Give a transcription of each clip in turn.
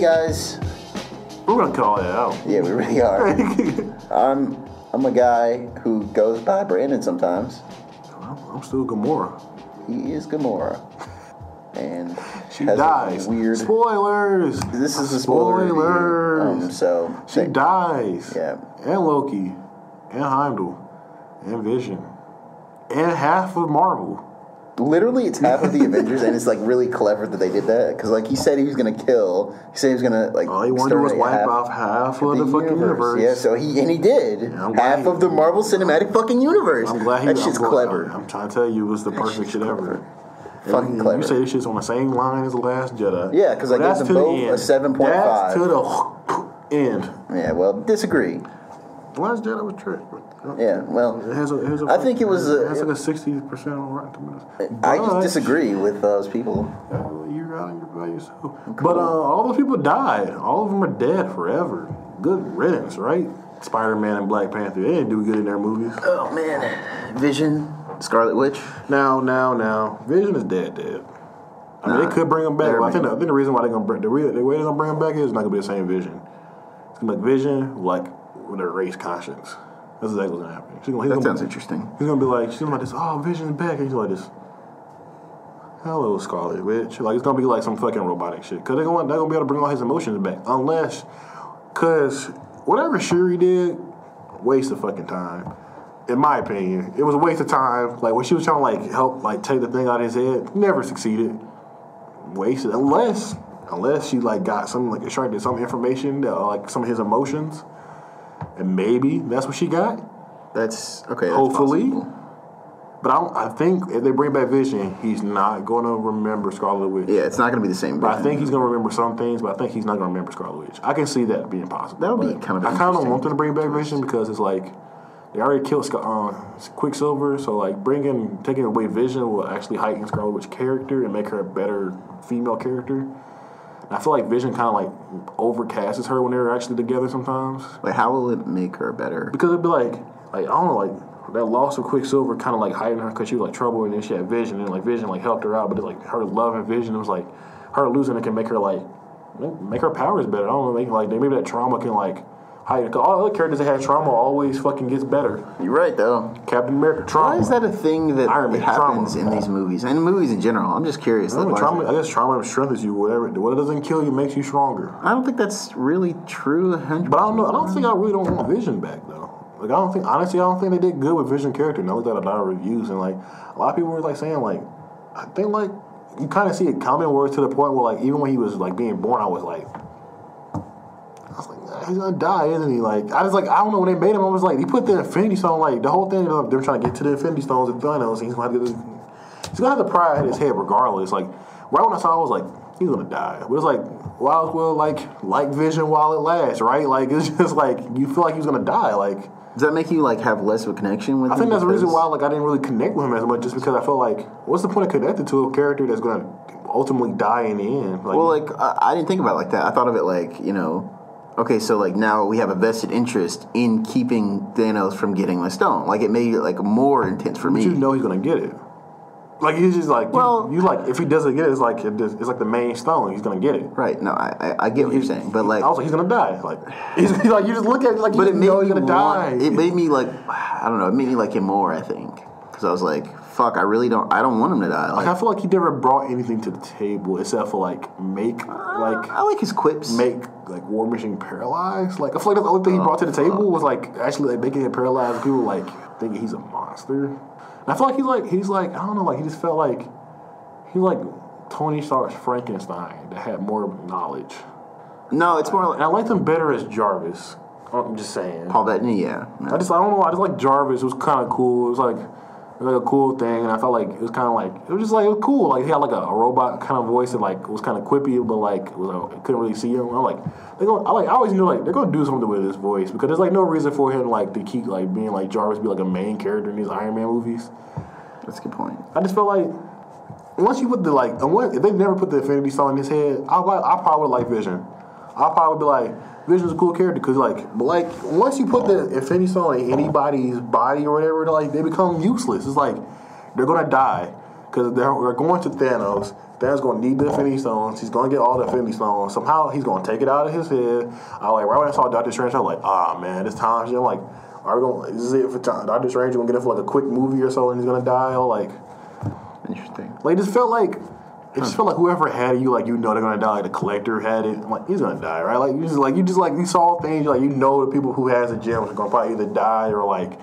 guys. We're gonna call it out. Yeah, we really are. I'm a guy who goes by Brandon sometimes. I'm still Gamora. He is Gamora. And she dies. Weird. Spoilers. This is a spoiler review. So she dies. Yeah. And Loki, and Heimdall, and Vision, and half of Marvel. Literally, it's half of the Avengers, and it's like really clever that they did that because, like, he said he was gonna kill. He said he was gonna like. All he wanted to do was wipe off half of the fucking universe. Yeah, so he did. Half of the Marvel Cinematic fucking universe. I'm glad that shit's clever. I'm trying to tell you, it was the perfect shit ever. Fucking clever. You say this shit's on the same line as The Last Jedi. Yeah, because I gave them both a 7.5. That's to the end. Yeah, well, disagree. The Last Jedi was trash. Yeah, well, I think it was. It has like a 60% on Rotten Tomatoes. I just disagree with those people. You're out by yourself. Cool. But all those people died. All of them are dead forever. Good riddance, right? Spider-Man and Black Panther. They didn't do good in their movies. Oh man, Vision, Scarlet Witch. Now, Vision is dead. I mean, they could bring him back. Well, I think the reason why they're gonna bring the way they're gonna bring him back is not gonna be the same Vision. It's gonna be like Vision, like with a race conscience. That's exactly what's gonna happen. That sounds interesting. He's gonna be like, she's gonna be like this. Oh, Vision's back, and he's like this. Hello, Scarlet Witch. Like, it's gonna be like some fucking robotic shit. Cause they're gonna be able to bring all his emotions back, cause whatever Shuri did, waste of fucking time. In my opinion, it was a waste of time. Like when she was trying to like help like take the thing out of his head, never succeeded. Wasted unless she like got some like extracted some information that like some of his emotions, and maybe that's what she got. That's okay. That's hopefully, possible. But I think if they bring back Vision, he's not going to remember Scarlet Witch. Yeah, it's not going to be the same. But I think he's going to remember some things. But I think he's not going to remember Scarlet Witch. I can see that being possible. That would be kind of. I kind of don't want them to bring back Vision because it's like they already killed Quicksilver. So like taking away Vision will actually heighten Scarlet Witch's character and make her a better female character. And I feel like Vision kind of like overcasts her when they're actually together sometimes. Like, how will it make her better? Because it'd be like I don't know, like. That loss of Quicksilver kind of like hiding her because she was like trouble, and then she had Vision, and like Vision like helped her out. But it's like her love and Vision, it was like her losing it can make her like make her powers better. I don't know, maybe that trauma can like hide. Cause all the other characters that had trauma always fucking gets better. You're right though. Captain America trauma. Why is that a thing that happens in these movies and movies in general? I'm just curious. I guess trauma strengthens you. Whatever. What doesn't kill you makes you stronger. I don't think that's really true. 100%. But I don't know. I really don't want Vision back though. Like I don't think they did good with Vision character. And I looked at a lot of reviews, and like a lot of people were like saying like, I think like you kind of see it coming where it's to the point where like even when he was like being born, I was like, nah, he's gonna die, isn't he? Like I don't know when they made him, I was like, he put the Infinity Stone, like the whole thing, they're trying to get to the Infinity Stones and Thanos. He's gonna have the pride in his head regardless. Like right when I saw, it, I was like, he's gonna die. But it's like, well, like Vision while it lasts, right? Like it's just like you feel like he's gonna die, like. Does that make you like have less of a connection with him? I think that's the reason why like I didn't really connect with him as much, just because I felt like what's the point of connecting to a character that's gonna ultimately die in the end? Like, well, like I didn't think about it like that. I thought of it like, okay, so like now we have a vested interest in keeping Thanos from getting the stone. Like it made it like more intense for me. But you know he's gonna get it. Like he's just like you like if he doesn't get it, it's like the main stone. He's gonna get it. Right? No, I get what you're saying, but like I was like he's gonna die. Like he's like you just look at it like but it made he's gonna die. It made me like I don't know. It made me like him more. I think because I was like fuck. I don't want him to die. Like I feel like he never brought anything to the table except for like I like his quips. Make like War Machine paralyzed. Like I feel like that's the only thing he brought to the table was like actually like making him paralyzed. People like thinking he's a monster. I feel like he's like I don't know, like he just felt like he's like Tony Stark's Frankenstein that had more knowledge. No, it's more like I liked him better as Jarvis. I'm just saying. Paul Bettany, yeah. I don't know. I just like Jarvis. It was kind of cool. It was like a cool thing, and I felt like it was kind of like it was cool. Like he had like a robot kind of voice that like was kind of quippy, but like couldn't really see him. I'm like I always knew like they're gonna do something with his voice because there's like no reason for him like to keep like being like Jarvis be like a main character in these Iron Man movies. That's a good point. I just felt like once you put the like if they never put the Infinity Stone in his head, I probably would like Vision. I probably would be like Vision's a cool character because like once you put the Infinity Stone in anybody's body or whatever, like they become useless. It's like they're gonna die because they're going to Thanos. Thanos gonna need the Infinity Stones. He's gonna get all the Infinity Stones. Somehow he's gonna take it out of his head. Right when I saw Doctor Strange, I was like, man, this time. I'm like, are we gonna? Is it for time? Doctor Strange gonna get it for like a quick movie or so, and he's gonna die? I was like, interesting. Like, it just felt like whoever had it, they're gonna die. Like the Collector had it. I'm like, he's gonna die, right? Like you saw things like the people who has the gems are gonna probably either die or like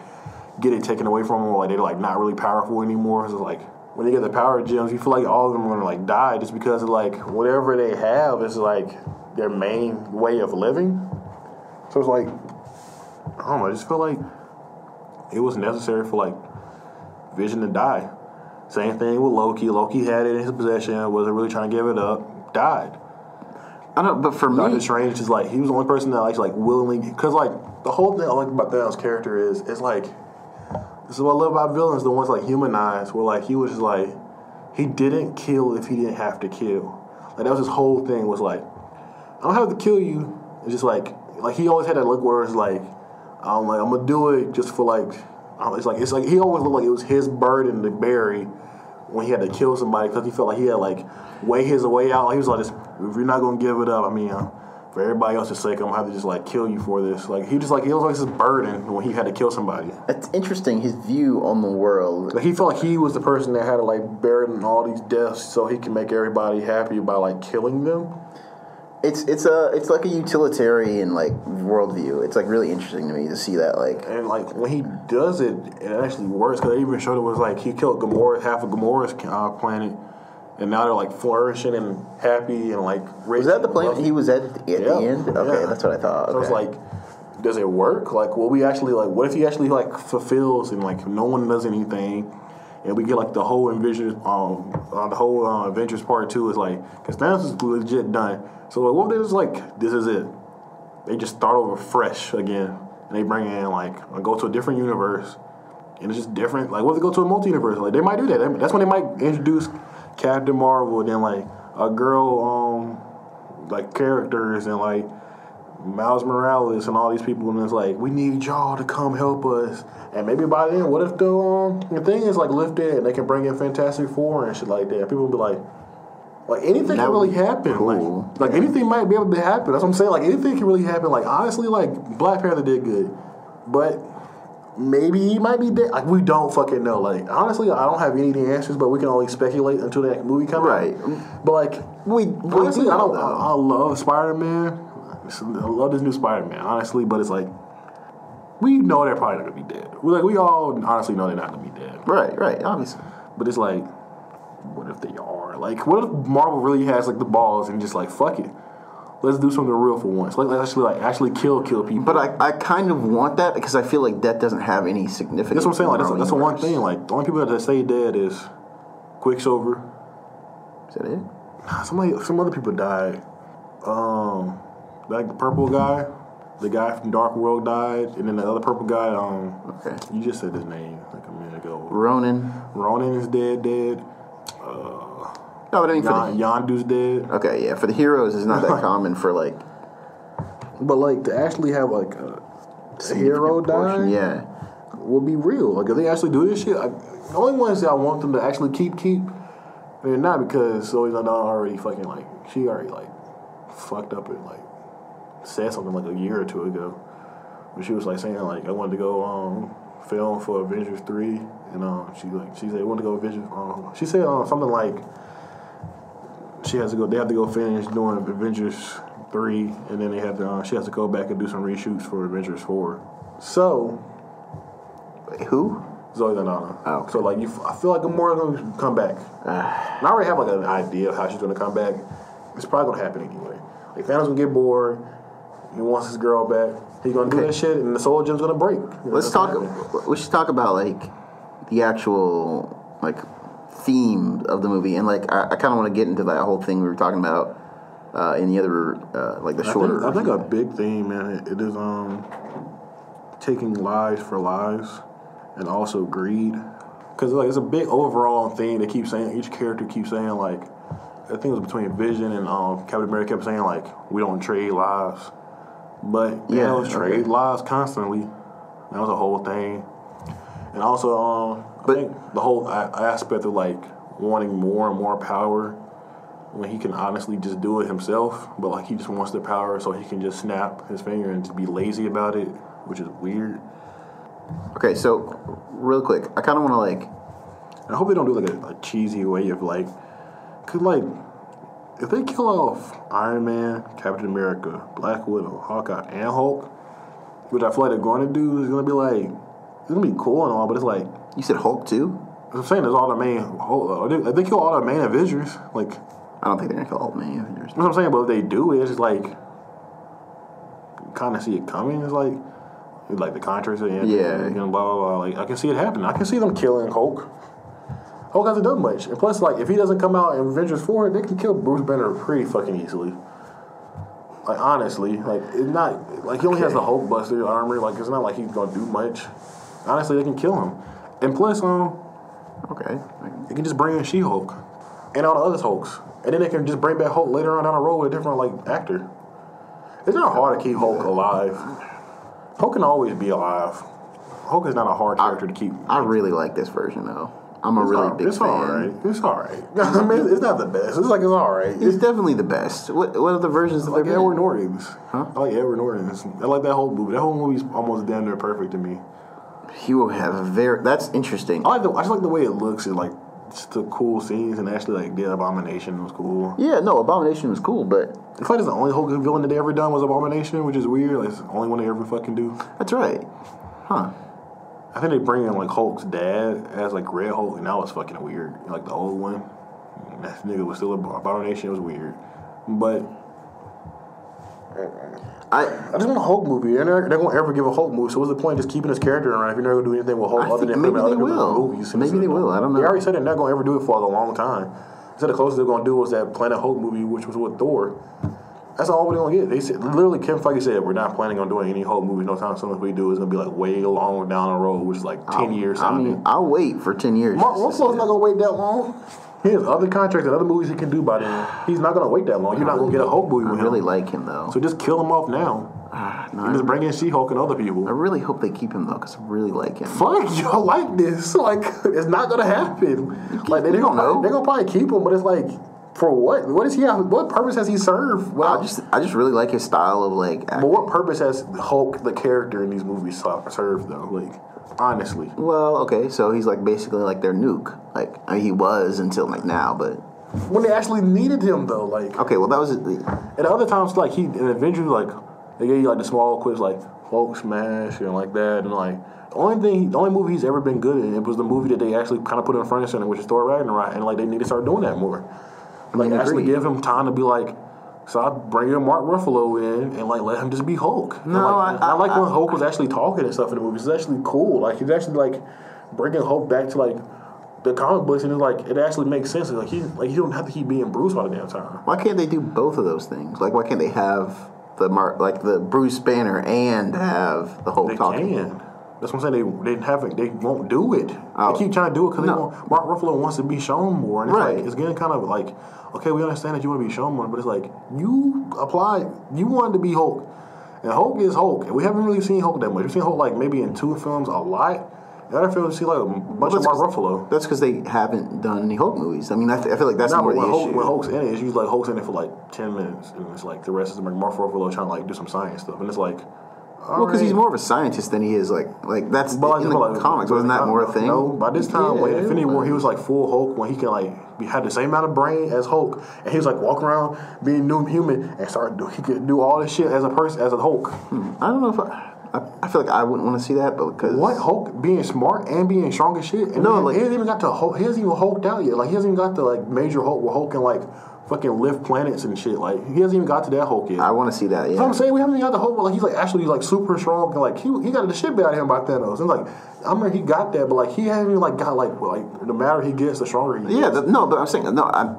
get it taken away from them, or like they're like not really powerful anymore. So like when you get the power gems, you feel like all of them are gonna like die just because of like whatever they have is like their main way of living. So it's like, I don't know. I just feel like it was necessary for like Vision to die. Same thing with Loki. Loki had it in his possession, wasn't really trying to give it up, died. I don't, but for me, Doctor Strange is like, he was the only person that like willingly, because like the whole thing I like about Thanos' character is, it's like, this is what I love about villains, the ones like humanized, where like he was just like, he didn't kill if he didn't have to kill. Like that was his whole thing, was like, I don't have to kill you. It's just like he always had that look where it's like, I'm gonna do it just for like, it's like he always looked like it was his burden to bury when he had to kill somebody, because he felt like he had like weigh his way out. Like he was like, if you're not gonna give it up, I mean, for everybody else's sake, I'm gonna have to just like kill you for this. Like he was like his burden when he had to kill somebody. It's interesting, his view on the world. Like he felt like he was the person that had to like bear in all these deaths so he can make everybody happy by like killing them. It's like a utilitarian like worldview. It's like really interesting to me to see that, like, and like when he does it, it actually works, because they even showed it was like he killed half of Gamora's planet, and now they're like flourishing and happy and like rich. Was that the planet he was at the end? Okay, that's what I thought. So it's like, does it work? Like, will we actually like? What if he actually like fulfills and like no one does anything? And we get like the whole Avengers, Avengers Part 2 is like, because Thanos is legit done. So like, what if they just like, this is it? They just start over fresh again, and they bring in like, go to a different universe, and it's just different. Like, what if they go to a multi-universe? Like, they might do that. That's when they might introduce Captain Marvel, and then like a girl, like characters, and like Miles Morales and all these people, and it's like, we need y'all to come help us. And maybe by then, what if the thing is like lifted and they can bring in Fantastic Four and shit like that? People will be like anything can really happen. Cool. Like anything might be able to happen. That's what I'm saying. Like anything can really happen. Like honestly, like Black Panther did good, but maybe he might be dead. Like we don't fucking know. Like honestly, I don't have any of the answers, but we can only speculate until that movie comes out. Right. But like honestly, I love Spider-Man. I love this new Spider-Man, honestly, but it's like, we know they're probably not gonna be dead. We all honestly know they're not gonna be dead. Right, obviously. But it's like, what if they are? Like, what if Marvel really has like the balls and just like, fuck it, let's do something real for once. Let's actually kill people. But I kind of want that, because I feel like that doesn't have any significance. That's what I'm saying. Like that's the one thing. Like the only people that stay dead is Quicksilver. Is that it? Some other people died. Like the purple guy, the guy from Dark World died, and then the other purple guy, okay. You just said his name like a minute ago. Ronan is dead. No, but I mean Yondu's dead. Okay, yeah. For the heroes, it's not that common for like. But like to actually have like a hero die, yeah, would be real. Like if they actually do this shit, the only ones that I want them to actually keep, they're not, because Zoe Saldana already fucking like, she already like fucked up and like said something like a year or two ago, but she was like saying like, I wanted to go film for Avengers 3, and she said I want to go Avengers. She said something like they have to go finish doing Avengers 3, and then she has to go back and do some reshoots for Avengers 4. So, who? Zoe Saldana. Oh, okay. So like I feel like Gamora's gonna come back. And I already have like an idea of how she's gonna come back. It's probably gonna happen anyway. Like Thanos gonna get bored. He wants his girl back. He's gonna do that shit, and the soul gem's gonna break. We should talk about like the actual like theme of the movie, and like I kind of want to get into that whole thing we were talking about in the other like the shorter. I think a big theme, man, it is taking lives for lives, and also greed, because like it's a big overall thing. They keep saying, each character keeps saying, like, I think it was between Vision and Captain America kept saying like, we don't trade lives. But trade lives constantly. That was a whole thing. And also, I think the whole aspect of like wanting more and more power when he can honestly just do it himself, but like he just wants the power so he can just snap his finger and just be lazy about it, which is weird. Okay, so real quick, I kind of want to like. I hope they don't do like a cheesy way of like, cause like if they kill off Iron Man, Captain America, Black Widow, Hawkeye, and Hulk, which I feel like they're going to do, is gonna be like it's gonna be cool and all, but it's like You said Hulk too? I'm saying there's all the main Hulk. They kill all the main Avengers, like. I don't think they're gonna kill all the main Avengers. That's what I'm saying, but if they do, it's just like kind of see it coming. It's like the contracts and Yeah. blah blah blah. Like I can see it happening. I can see them killing Hulk. Hulk hasn't done much, and plus, like if he doesn't come out in Avengers 4, they can kill Bruce Banner pretty fucking easily. Like honestly, like it's not like he only has the Hulk Buster armor. Like it's not like he's gonna do much. Honestly, they can kill him, and plus, Okay. they can just bring in She-Hulk and all the other Hulks. And then they can just bring back Hulk later on down the road with a different like actor. It's not hard to keep Hulk alive. Hulk can always be alive. Hulk is not a hard character to keep. I really like this version though. I'm a really big fan. It's alright. It's alright. I mean, it's not the best. It's like it's alright. It's definitely the best. What are the versions that like they're Edward Norton's. Huh? I like Edward Norton's. I like that whole movie. That whole movie's almost damn near perfect to me. He will have a that's interesting. I just like the way it looks and like just the cool scenes and actually like the Abomination was cool. Yeah, no, Abomination was cool, but I feel like it's the only Hulk villain that they ever done was Abomination, which is weird. Like it's the only one they ever fucking do. that's right. Huh. I think they bring in like Hulk's dad as like Red Hulk, and that was fucking weird. Like the old one, that nigga was still Abomination. It was weird, but I just want a Hulk movie. They're gonna ever give a Hulk movie. So what's the point of just keeping this character around if you're never gonna do anything with Hulk I other think than maybe putting they other people in will. movies? Maybe they will. I don't know. They already said they're not gonna ever do it for a long time. They said the closest they're gonna do was that Planet Hulk movie, which was with Thor. That's all we're gonna get. They said literally Kevin Feige said we're not planning on doing any Hulk movies no time soon. If we do, it's gonna be like way long down the road, which is like 10 years. I mean, I'll wait for 10 years. Mark Ruffalo's not gonna wait that long. He has other contracts and other movies he can do by then. He's not gonna wait that long. You're not gonna get a Hulk movie with him. I really like him though. So just kill him off now. No, And just bring in She-Hulk and other people. I really hope they keep him though, because I really like him. Fuck, y'all like this. Like, it's not gonna happen. Like, they're gonna probably keep him, but it's like, for what? What does he have? What purpose has he served? Well, I just really like his style of like acting. but what purpose has Hulk, the character in these movies, served though? Like, honestly. Well, okay, so he's like basically like their nuke. Like I mean, he was until like now, but When they actually needed him though, like. okay, well that was And other times, like, in Avengers, like, they gave you, like, the small quips, like, Hulk smash and like that. And, like, the only movie he's ever been good in, it was the movie that they actually kind of put in front of center, which is Thor Ragnarok. And, like, they need to start doing that more. Like, actually give him time to be like, so I bring in Mark Ruffalo in and, like, let him just be Hulk. No, I like when Hulk was actually talking and stuff in the movies. It's actually cool. Like, he's actually, like, bringing Hulk back to, like, the comic books, and it's like it actually makes sense. It's like he don't have to keep being Bruce all the damn time. why can't they do both of those things? Like why can't they have the Bruce Banner and have the Hulk They talking? can. That's what I'm saying. They haven't. They won't do it. Oh. They keep trying to do it because No. Mark Ruffalo wants to be shown more, and it's Right. like it's getting kind of like, okay, we understand that you want to be shown more, but it's like you applied. You wanted to be Hulk, and Hulk is Hulk, and we haven't really seen Hulk that much. We've seen Hulk like maybe in 2 films a lot. The other films, you see like a bunch of Mark Ruffalo. That's because they haven't done any Hulk movies. I mean, I feel like that's Not more the issue. when Hulk's in it, it's usually like Hulk's in it for like 10 minutes, and it's like the rest is like Mark Ruffalo trying to like do some science stuff, and it's like. Well, because he's more of a scientist than he is like that's But in the comics. Wasn't that more a thing? No, by this time, Yeah, when Infinity War, was. he was like full Hulk when he can like had the same amount of brain as Hulk, and he was like walking around being new human and he could do all this shit as a person as a Hulk. I don't know if I feel like I wouldn't want to see that, but because What Hulk being smart and being strong as shit? And No, he like- hasn't even got to Hulk. He hasn't even hulked out yet. Like he hasn't even got the like major Hulk where Hulk can like fucking lift planets and shit. Like he hasn't even got to that Hulk yet. I want to see that. Yeah, So I'm saying we haven't even got the Hulk. Like he's like actually like super strong and like he got the shit beat out of him by Thanos. And like I remember he got that, but like he hasn't even like got like the madder he gets, the stronger he Yeah, gets. no, but I'm saying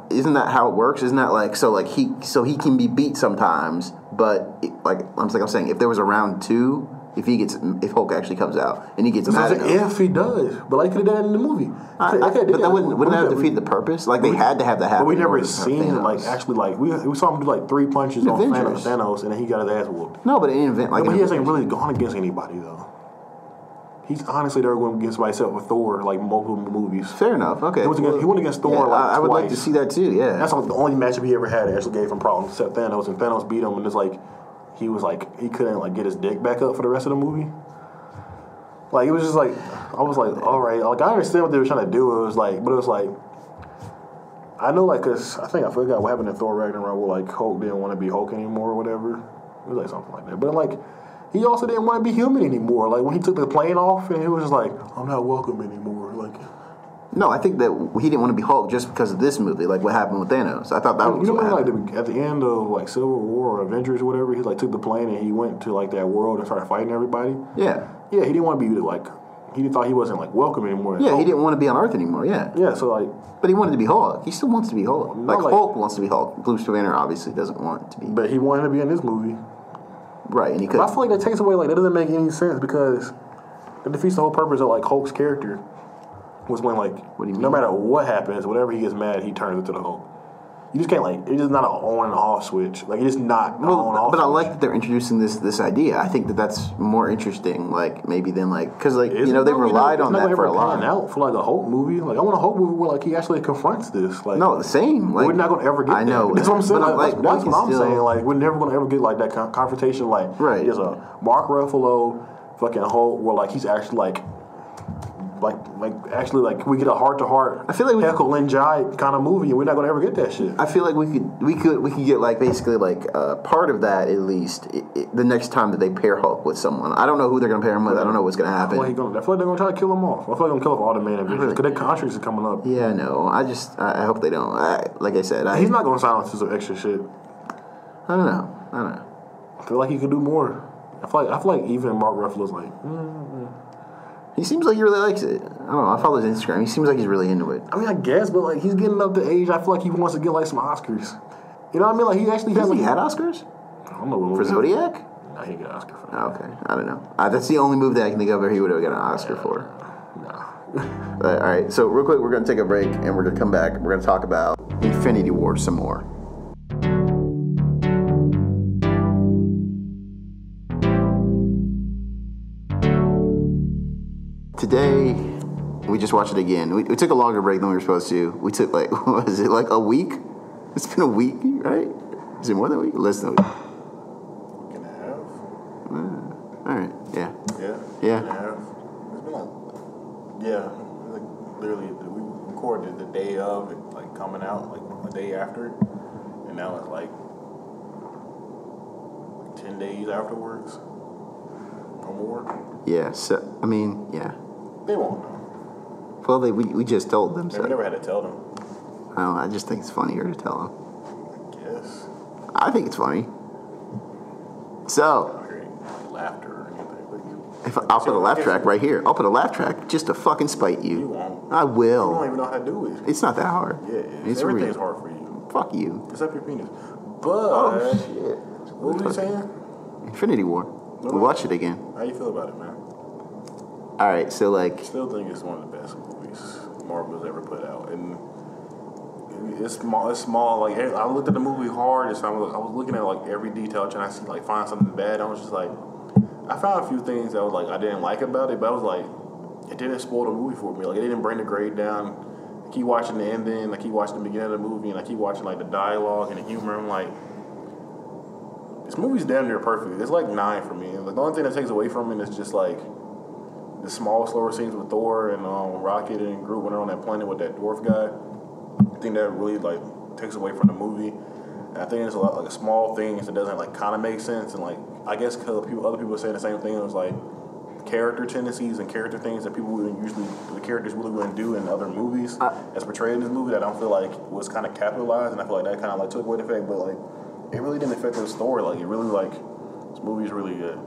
isn't that how it works? Isn't that like he can be beat sometimes, but I'm saying if there was a round 2, if Hulk actually comes out and he gets mad at him, If he does, but like could have done that in the movie. but that wouldn't that defeat the purpose? Like they had to have that happen. But we in never order to have seen Thanos. like actually like we saw him do like 3 punches on Avengers. Thanos, and then he got his ass whooped. No, but in event like But in he hasn't Avengers. really gone against anybody though. he's honestly never going against myself with Thor like multiple movies. Fair enough. Okay. He went against Thor like I would like twice. to see that too. Yeah. That's the only matchup he ever had that actually gave him problems, except Thanos, and Thanos beat him, and it's like he was like he couldn't like get his dick back up for the rest of the movie. Like it was just like I was like, all right, like I understand what they were trying to do. It was like, but it was like I know like cause I forgot what happened in Thor Ragnarok where like Hulk didn't want to be Hulk anymore or whatever. It was like something like that. But like he also didn't want to be human anymore. Like when he took the plane off and he was just like, I'm not welcome anymore. Like no, I think that he didn't want to be Hulk just because of this movie, like what happened with Thanos. I thought that was what happened. Like at the end of like Civil War or Avengers or whatever, he like took the plane and he went to like that world and started fighting everybody. Yeah. Yeah, he didn't want to be like he thought he wasn't like welcome anymore. Yeah, he didn't want to be on Earth anymore. Yeah. Yeah, so like. But he wanted to be Hulk. He still wants to be Hulk. No, like Hulk wants to be Hulk. Bruce Banner obviously doesn't want to be. But he wanted to be in this movie. Right, and he could. I feel like that takes away that doesn't make any sense because it defeats the whole purpose of like Hulk's character. Was when like what do you mean? No matter what happens, whenever he gets mad, he turns into the Hulk. You just can't like it's just not an on and off switch. Like it's not an on and off. But switch. I like that they're introducing this idea. I think that's more interesting. Like maybe than like because like they relied on that for a lot. Out for like a Hulk movie. Like I want a Hulk movie where like he actually confronts this. Like no, the same. Like we're not gonna ever get. I know. That's what I'm saying. That's what I'm still saying. Like we're never gonna ever get like that confrontation. Like there's a Mark Ruffalo fucking Hulk where like he's actually like actually like we get a heart to heart. I feel like Heckle and Jive kind of movie, and we're not gonna ever get that shit. I feel like we could get like basically like part of that at least the next time that they pair Hulk with someone. I don't know who they're gonna pair him with. I don't know what's gonna happen. I feel like they're gonna try to kill him off. I feel like they're gonna kill off all the main Avengers because their contracts are coming up. Yeah, no. I hope they don't. Like I said, he's not gonna silence some extra shit. I don't know. I feel like he could do more. I feel like even Mark Ruffalo's like. He seems like he really likes it. I don't know. I follow his Instagram. He seems like he's really into it. I mean, I guess, but like he's getting up to age. I feel like he wants to get like some Oscars. You know what I mean? Like he actually has. He had Oscars? I don't know for Zodiac. Nah, he got an Oscar for that. Oh, okay, I don't know. That's the only movie that I can think of where he would have got an Oscar for. Nah. All right. So real quick, we're gonna take a break and we're gonna come back. We're gonna talk about Infinity War some more. Today, we just watched it again. We took a longer break than we were supposed to. We took like, what was it, like a week? It's been a week, right? Is it more than a week? Less than a week. Week and a half. All right, yeah. Yeah. Yeah. Week and a half. It's been like literally, we recorded the day of it, like coming out, like a day after it. And now it's like 10 days afterwards or more. Yeah, so, I mean, yeah. They won't know. Well, we just told them. We So. never had to tell them. I just think it's funnier to tell I guess. them. I think it's funny. So, I don't hear any laughter or anything. if I'll put a laugh track right here. I'll put a laugh track just to fucking spite you. You won't. I will. You don't even know how to do it. It's not that hard. Yeah, It's everything's real. hard for you. Fuck you. Except your penis. But, shit. what were you saying? Infinity War. We watched it again. How you feel about it, man? All right, so like, Still think it's one of the best movies Marvel's ever put out, and it's small. It's small. Like I looked at the movie hard, and so I was looking at like every detail, trying to see, like find something bad. I was just like, I found a few things that was like I didn't like about it, but I was like, it didn't spoil the movie for me. Like it didn't bring the grade down. I keep watching the ending. I keep watching the beginning of the movie, and I keep watching like the dialogue and the humor. I'm like, this movie's damn near perfect. It's like 9 for me. Like the only thing that takes away from it is just like the small, slower scenes with Thor and Rocket and Groot when they're on that planet with that dwarf guy. I think that really like takes away from the movie. And I think it's a lot like small things that doesn't like kind of make sense. And like I guess because other people are saying the same thing. It was like character tendencies and character things that people wouldn't usually the characters really wouldn't do in other movies as portrayed in this movie. That I don't feel like was kind of capitalized, and I feel like that kind of like took away the effect. But like it really didn't affect the story. Like it really like this movie's really good.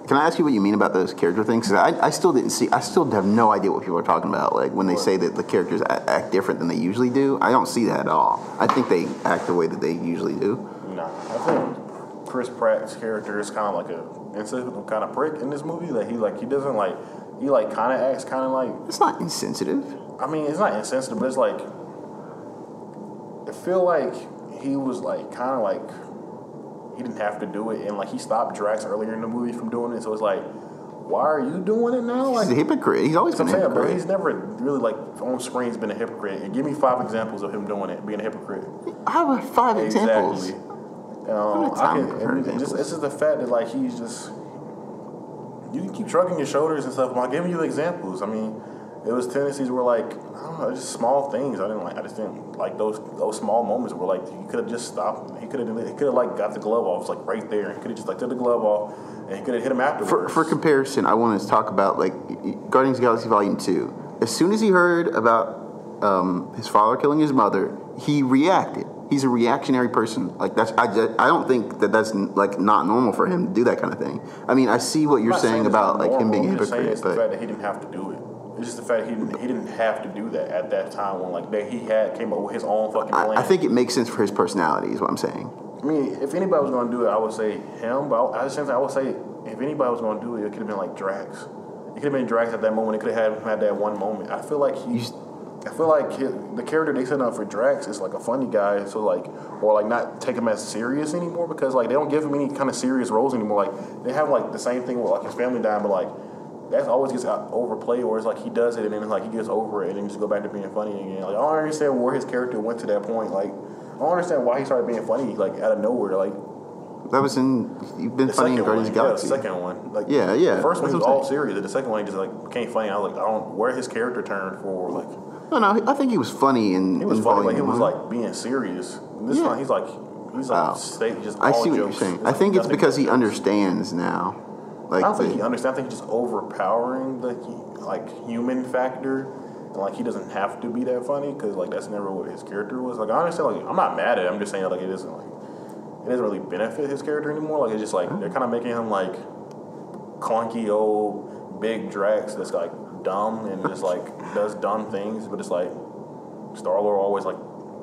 can I ask you what you mean about those character things? Because I still didn't see. I still have no idea what people are talking about. Like when they say that the characters act different than they usually do. I don't see that at all. I think they act the way that they usually do. No, I think Chris Pratt's character is kind of like a insensitive kind of prick in this movie. That he doesn't like. He like kind of acts kind of like. It's not insensitive. I mean, it's not insensitive, but it's like. I feel like he was like kind of like. He didn't have to do it, and like he stopped Drax earlier in the movie from doing it. So it's like, why are you doing it now? Like, he's a hypocrite. He's always been a hypocrite. But he's never really like on screen been a hypocrite. And give me 5 examples of him doing it, being a hypocrite. How about 5 examples? Exactly. It's just the fact that like he's just. You can keep shrugging your shoulders and stuff. While giving you examples. I mean, it was tendencies where like I don't know, just small things. I just didn't like those small moments where like he could have just stopped. He could have like got the glove off. It's like right there. He could have just like took the glove off and he could have hit him afterwards. For comparison, I wanted to talk about like Guardians of the Galaxy Volume 2. As soon as he heard about his father killing his mother, he reacted. He's a reactionary person. Like I don't think that's like not normal for him to do that kind of thing. I mean, I see what you're saying about like him being a hypocrite, it's the fact that he didn't have to do it. It's just the fact he didn't have to do that at that time when like he came up with his own fucking plan. I think it makes sense for his personality, is what I'm saying. I mean, if anybody was going to do it, I would say him. But at the same time, I would say if anybody was going to do it, it could have been like Drax. It could have been Drax at that moment. It could have had that one moment. I feel like the character they set up for Drax is like a funny guy, so like, or like not take him as serious anymore because like they don't give him any kind of serious roles anymore. Like they have like the same thing with like his family dying, but like that always gets overplayed, where it's like he does it and then like he gets over it and then just go back to being funny again. Like I don't understand where his character went to that point. Like I don't understand why he started being funny like out of nowhere. Like that was you've been funny in Guardians of the Galaxy. The second one, like yeah. The first one he was all serious. The second one he just like became funny. I was like, I don't where his character turned for like. No, I think he was funny in. He was funny, like he was like being serious. This one, he's like state just. I see what jokes. you're saying. I think it's because he understands now. Like I don't think he understands. I think he's just overpowering the like human factor, and like he doesn't have to be that funny because like that's never what his character was. Like I understand. Like I'm not mad at it. I'm just saying like it doesn't really benefit his character anymore. Like it's just like they're kind of making him like clunky old big Drax that's like dumb and just like does dumb things, but it's like Star-Lord always like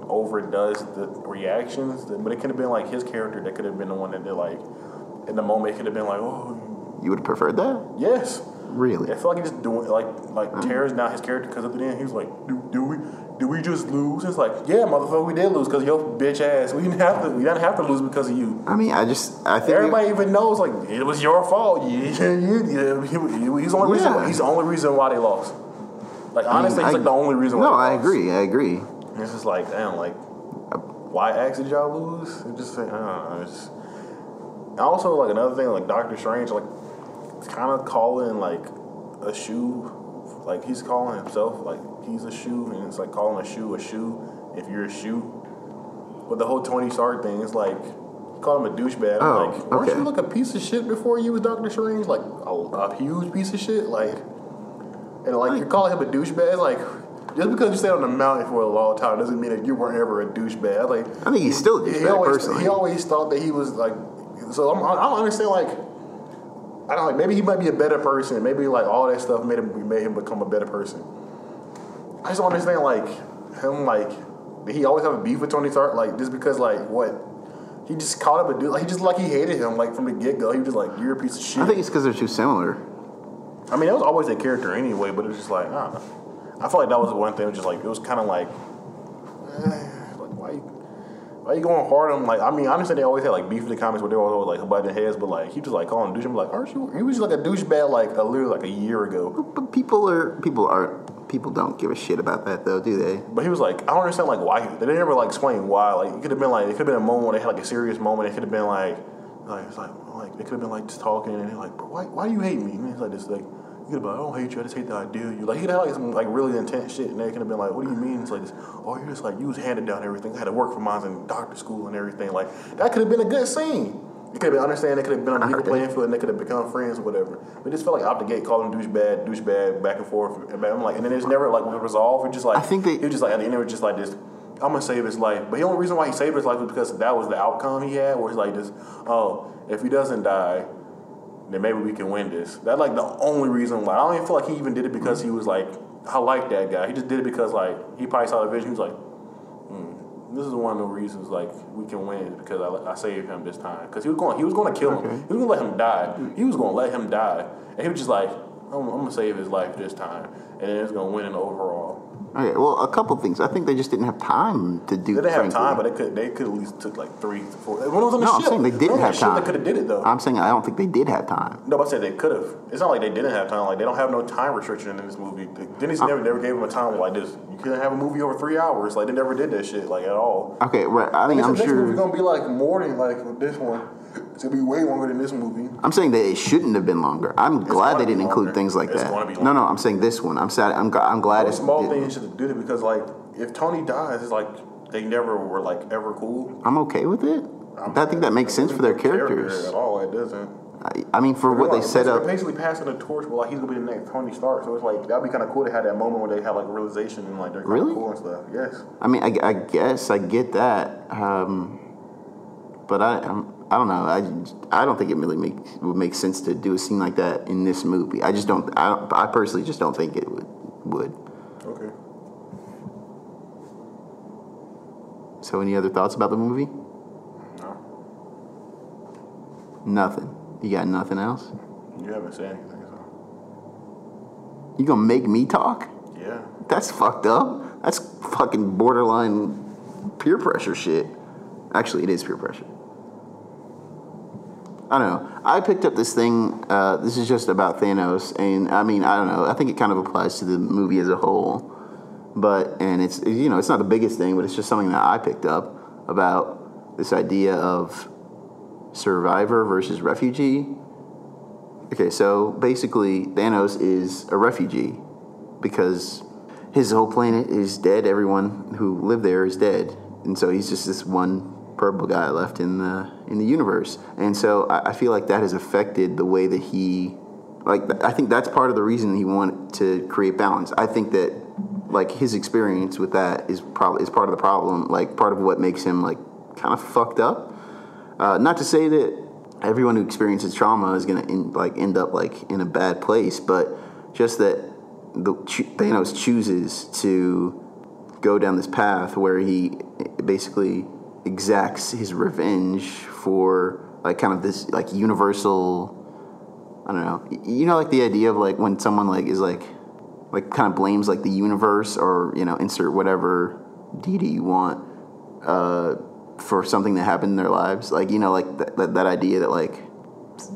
overdoes the reactions. But it could have been like his character that could have been the one that did like in the moment. It could have been like, oh. You would have preferred that? Yes. Really? I feel like he just doing like tears down his character because at the end he was like, do we just lose? It's like, yeah, motherfucker, we did lose because your bitch ass. We didn't have to lose because of you. I mean, I think everybody even knows like it was your fault. He's the only reason why they lost. Like honestly, he's like the only reason why. No, I agree. And it's just like, damn, like why did y'all lose? It just I don't know. Also, like another thing, like Doctor Strange, like it's kind of calling like a shoe, like he's calling himself like he's a shoe, and it's like calling a shoe if you're a shoe. But the whole Tony Stark thing is like you call him a douchebag. Oh, like, weren't you like a piece of shit before you was Doctor Strange? Like a huge piece of shit, like, and like you're calling him a douchebag. It's like just because you stayed on the mountain for a long time doesn't mean that you weren't ever a douchebag. Like I think he's still a douchebag personally. He always thought that he was like. So I don't understand. Like, I don't like. Maybe he might be a better person. Maybe like all that stuff made him become a better person. I just don't understand. Like him. Like, did he always have a beef with Tony Stark? Like just because like what? He just called up a dude. Like he just like he hated him. Like from the get go, he was just like, "You're a piece of shit." I think it's because they're too similar. I mean, that was always their character anyway. But it was just like, I don't know. I felt like that was the one thing. It was just like it was kind of like, why are you going hard on him? Like, I mean, I understand they always had like beef in the comics where they were always like butting heads, but like he just like calling him douche. I'm like, aren't you? He was just like a douchebag like literally like a year ago. But people don't give a shit about that though, do they? But he was like, I don't understand like why they never like explain why. Like it could have been like a moment where they had like a serious moment. It could have been like it's like it could have been like just talking and they're like, bro, why do you hate me? And it's like this like. You could be like, I don't hate you, I just hate the idea of you. Like, he could have like some like really intense shit, and they could have been like, what do you mean? It's like this, oh, you're just like, you was handed down everything. I had to work for mine in doctor school and everything. Like, that could have been a good scene. You could have been understanding, they could have been on the legal playing field, and they could have become friends or whatever. We just felt like out the gate, calling him douchebag, back and forth. And I'm like, and then it's never like resolved. It's just like, he was just like, at the end, it was just like this, I'm gonna save his life. But the only reason why he saved his life was because that was the outcome he had, where he's like this, oh, if he doesn't die, then maybe we can win this. That's like the only reason why. I don't even feel like he even did it because he was like, I like that guy. He just did it because like he probably saw the vision. He was like, this is one of the reasons like we can win because I saved him this time. Because he was going to kill him. He was going to let him die. He was going to let him die. And he was just like, I'm gonna save his life this time, and then it's gonna win an overall. Okay, well, a couple things. I think they just didn't have time to do. They didn't have time, but they could at least took like 3 to 4. When it was on the No, I'm ship, saying they didn't have time. They could have did it though. I'm saying I don't think they did have time. No, but I said they could have. It's not like they didn't have time. Like they don't have no time restriction in this movie. Dennis never gave them a time like this. You couldn't have a movie over 3 hours. Like they never did that shit like at all. Okay, right. I mean, I'm This sure. movie's gonna be like more than like this one. It's gonna be way longer than this movie. I'm saying that it shouldn't have been longer. I'm glad they gonna be didn't include longer. things like It's that. gonna be No, longer. I'm saying this one. I'm sad. I'm glad Those it's small things should do it because like if Tony dies, it's like they never were like ever cool. I'm okay with it. I think that makes sense for their Character characters. at all. It doesn't. I mean, for what they set They're up. basically passing the torch, but like he's gonna be the next Tony Stark. So it's like that'd be kind of cool to have that moment where they have like a realization and like they're kind Really? of cool and stuff. Yes. I mean, I guess I get that, but I don't know. I don't think it really would make sense to do a scene like that in this movie. I just don't. I personally just don't think it would. Okay. So, any other thoughts about the movie? No. Nothing. You got nothing else? You haven't said anything, so. You gonna make me talk? Yeah. That's fucked up. That's fucking borderline peer pressure shit. Actually, it is peer pressure. I don't know. I picked up this thing. This is just about Thanos, and I mean, I don't know. I think it kind of applies to the movie as a whole. And it's it's not the biggest thing, but it's just something that I picked up about this idea of survivor versus refugee. Okay, so basically, Thanos is a refugee because his whole planet is dead. Everyone who lived there is dead, and so he's just this one purple guy left in the universe. And so I feel like that has affected the way that he, I think that's part of the reason he wanted to create balance. I think that like his experience with that is part of the problem, like part of what makes him like kind of fucked up. Not to say that everyone who experiences trauma is gonna end up like in a bad place, but just that Thanos chooses to go down this path where he basically exacts his revenge for like kind of this like universal, I don't know, like the idea of like when someone like is like kind of blames like the universe or insert whatever deity you want for something that happened in their lives, like that idea that like,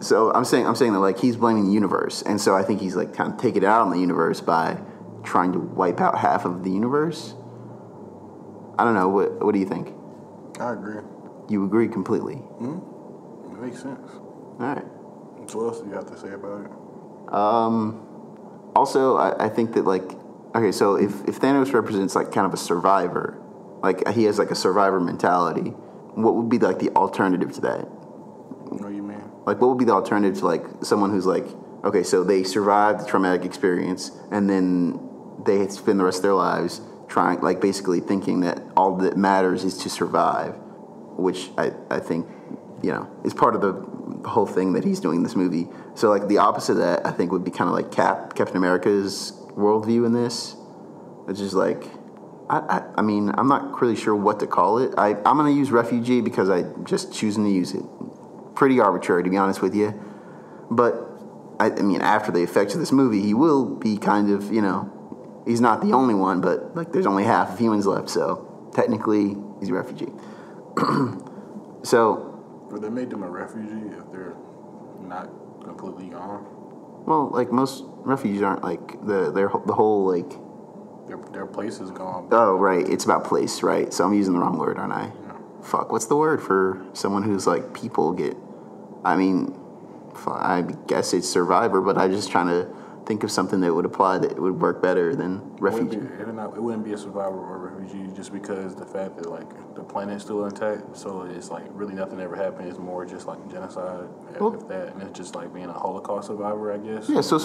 so I'm saying that like he's blaming the universe, and so I think he's like kind of taking it out on the universe by trying to wipe out half of the universe. I don't know, what do you think? I agree. You agree completely? Mm-hmm. It makes sense. All right. So what else do you have to say about it? Also, I think that like, okay, so if Thanos represents like kind of a survivor, like he has like a survivor mentality, what would be like the alternative to that? What do you mean? Like, what would be the alternative to like someone who's like, okay, so they survived the traumatic experience and then they spend the rest of their lives trying, like basically thinking that all that matters is to survive, which I think, is part of the whole thing that he's doing in this movie. So like the opposite of that, I think, would be kind of like Captain America's worldview in this. It's just like, I mean, I'm not really sure what to call it. I'm going to use refugee because I'm just choosing to use it. Pretty arbitrary, to be honest with you. But, I mean, after the effects of this movie, he will be kind of, he's not the only one, but, like, there's only half of humans left, so technically he's a refugee. But they made them a refugee if they're not completely gone. Well, like, most refugees aren't, like, the whole, like... Their place is gone. Oh, right. It's about place, right? So I'm using the wrong word, aren't I? Yeah. Fuck. What's the word for someone who's like people get? I mean, I guess it's survivor, but I'm just trying to think of something that would apply that would work better than refugee. It wouldn't be a survivor or a refugee just because the fact that like the planet's still intact, so it's like really nothing ever happened. It's more just like genocide, if that, and it's just like being a Holocaust survivor, I guess. Yeah, so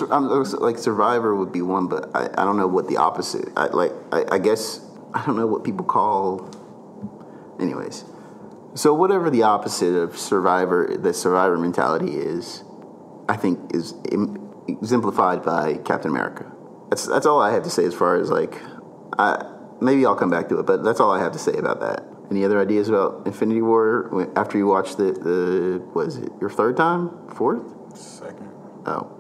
like survivor would be one, but I don't know what the opposite. I guess I don't know what people call. Anyways, so whatever the opposite of survivor, the survivor mentality is, I think is exemplified by Captain America. That's all I have to say as far as like, maybe I'll come back to it, but that's all I have to say about that. Any other ideas about Infinity War after you watched the was it your third time, fourth? Second. Oh,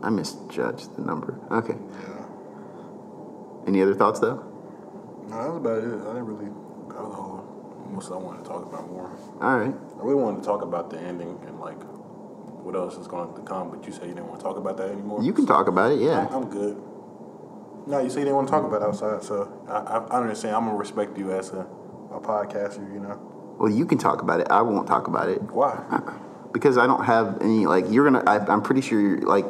I misjudged the number. Okay. Yeah. Any other thoughts though? No, that was about it. I didn't really. That was all most I wanted to talk about more. All right. I really wanted to talk about the ending and like what else is going to come, but you say you didn't want to talk about that anymore. You can talk about it, yeah. I'm good. No, you say you didn't want to talk about it outside, so I understand. I'm gonna respect you as a podcaster, you know. Well, you can talk about it. I won't talk about it. Why? Because I don't have any, like, I'm pretty sure you're, like,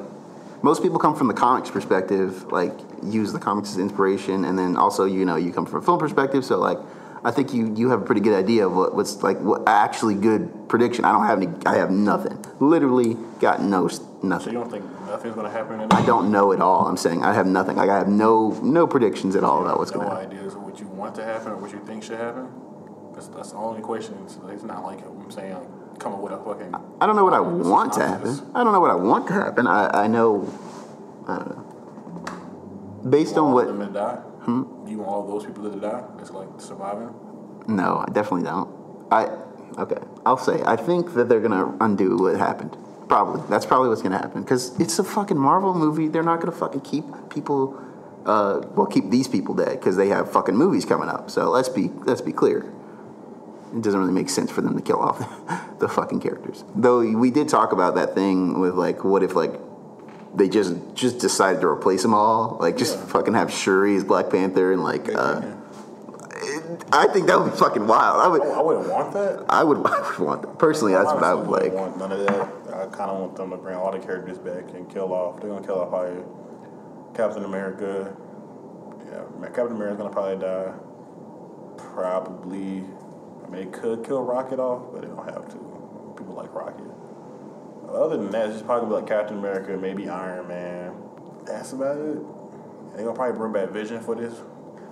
most people come from the comics perspective, like, use the comics as inspiration, and then also, you know, you come from a film perspective, so, like, I think you have a pretty good idea of what's, like, what actually good prediction. I have nothing. Literally got nothing. So you don't think nothing's gonna happen? I don't know at all. I'm saying I have nothing. Like, I have no predictions at all about what's going to happen. No ideas of what you want to happen or what you think should happen? That's the only question. It's not like I'm saying come up with a fucking... I don't know what I want to happen. I don't know what I want to happen. I know... I don't know. Based on what... You want all of them to die? Do you want all those people to die? It's like surviving? No, I definitely don't. Okay, I'll say. I think that they're going to undo what happened. Probably. That's probably what's going to happen. Because it's a fucking Marvel movie. They're not going to fucking keep people... keep these people dead because they have fucking movies coming up. So let's be clear. It doesn't really make sense for them to kill off the fucking characters. Though we did talk about that thing with, like, what if, like, they just decided to replace them all? Like, just fucking have Shuri as Black Panther and, like, I think that would be fucking wild. I wouldn't want that. I would want that. Personally, that's what I would like. Want none of that. I kind of want them to bring all the characters back and kill off. They're going to kill off probably Captain America. Yeah, Captain America's going to probably die. Probably... I mean, they could kill Rocket off, but they don't have to. People like Rocket. Other than that, it's just probably like Captain America, maybe Iron Man. That's about it. They're gonna probably bring back Vision for this.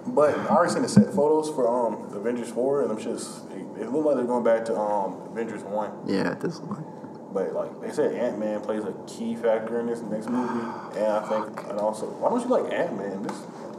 But I already seen the set photos for Avengers 4, and them shits, it look like they're going back to Avengers 1. Yeah, it does look like. But like they said, Ant-Man plays a key factor in this next movie, and I think, and also, why don't you like Ant-Man?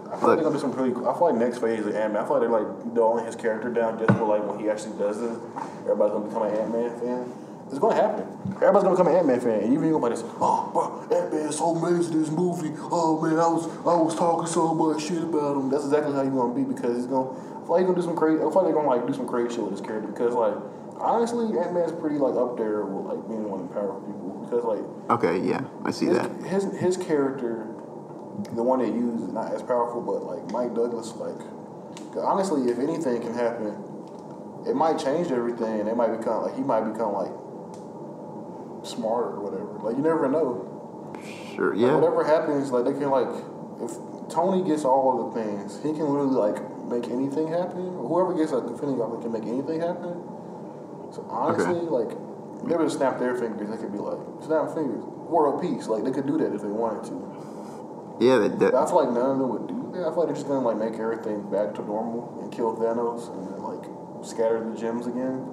I feel like they're gonna be some pretty cool. I feel like next phase of Ant-Man, I feel like they're like doling his character down just for like when he actually does this, everybody's gonna become an Ant-Man fan. It's gonna happen. Everybody's gonna become an Ant-Man fan, and even nobody's oh, bro, Ant-Man is so amazing this movie. Oh man, I was talking so much shit about him. That's exactly how you're gonna be because he's gonna. I feel like he's gonna do some crazy. I feel like they're gonna like do some crazy shit with his character because like honestly, Ant-Man's pretty like up there with like being one of the powerful people because like. Okay, yeah, I see that. His character. The one they use is not as powerful, but like Mike Douglas, like honestly, if anything can happen, it might change everything, and he might become like smarter or whatever. Like you never know. Sure, yeah. Like, whatever happens, like they can like if Tony gets all of the things, he can literally like make anything happen. Whoever gets like Infinity Gauntlet can make anything happen. So honestly, like if they were to snap their fingers, they could be like snap fingers, world peace. Like they could do that if they wanted to. Yeah, But I feel like none of them would do that. I feel like they're just gonna like make everything back to normal and kill Thanos and then like scatter the gems again.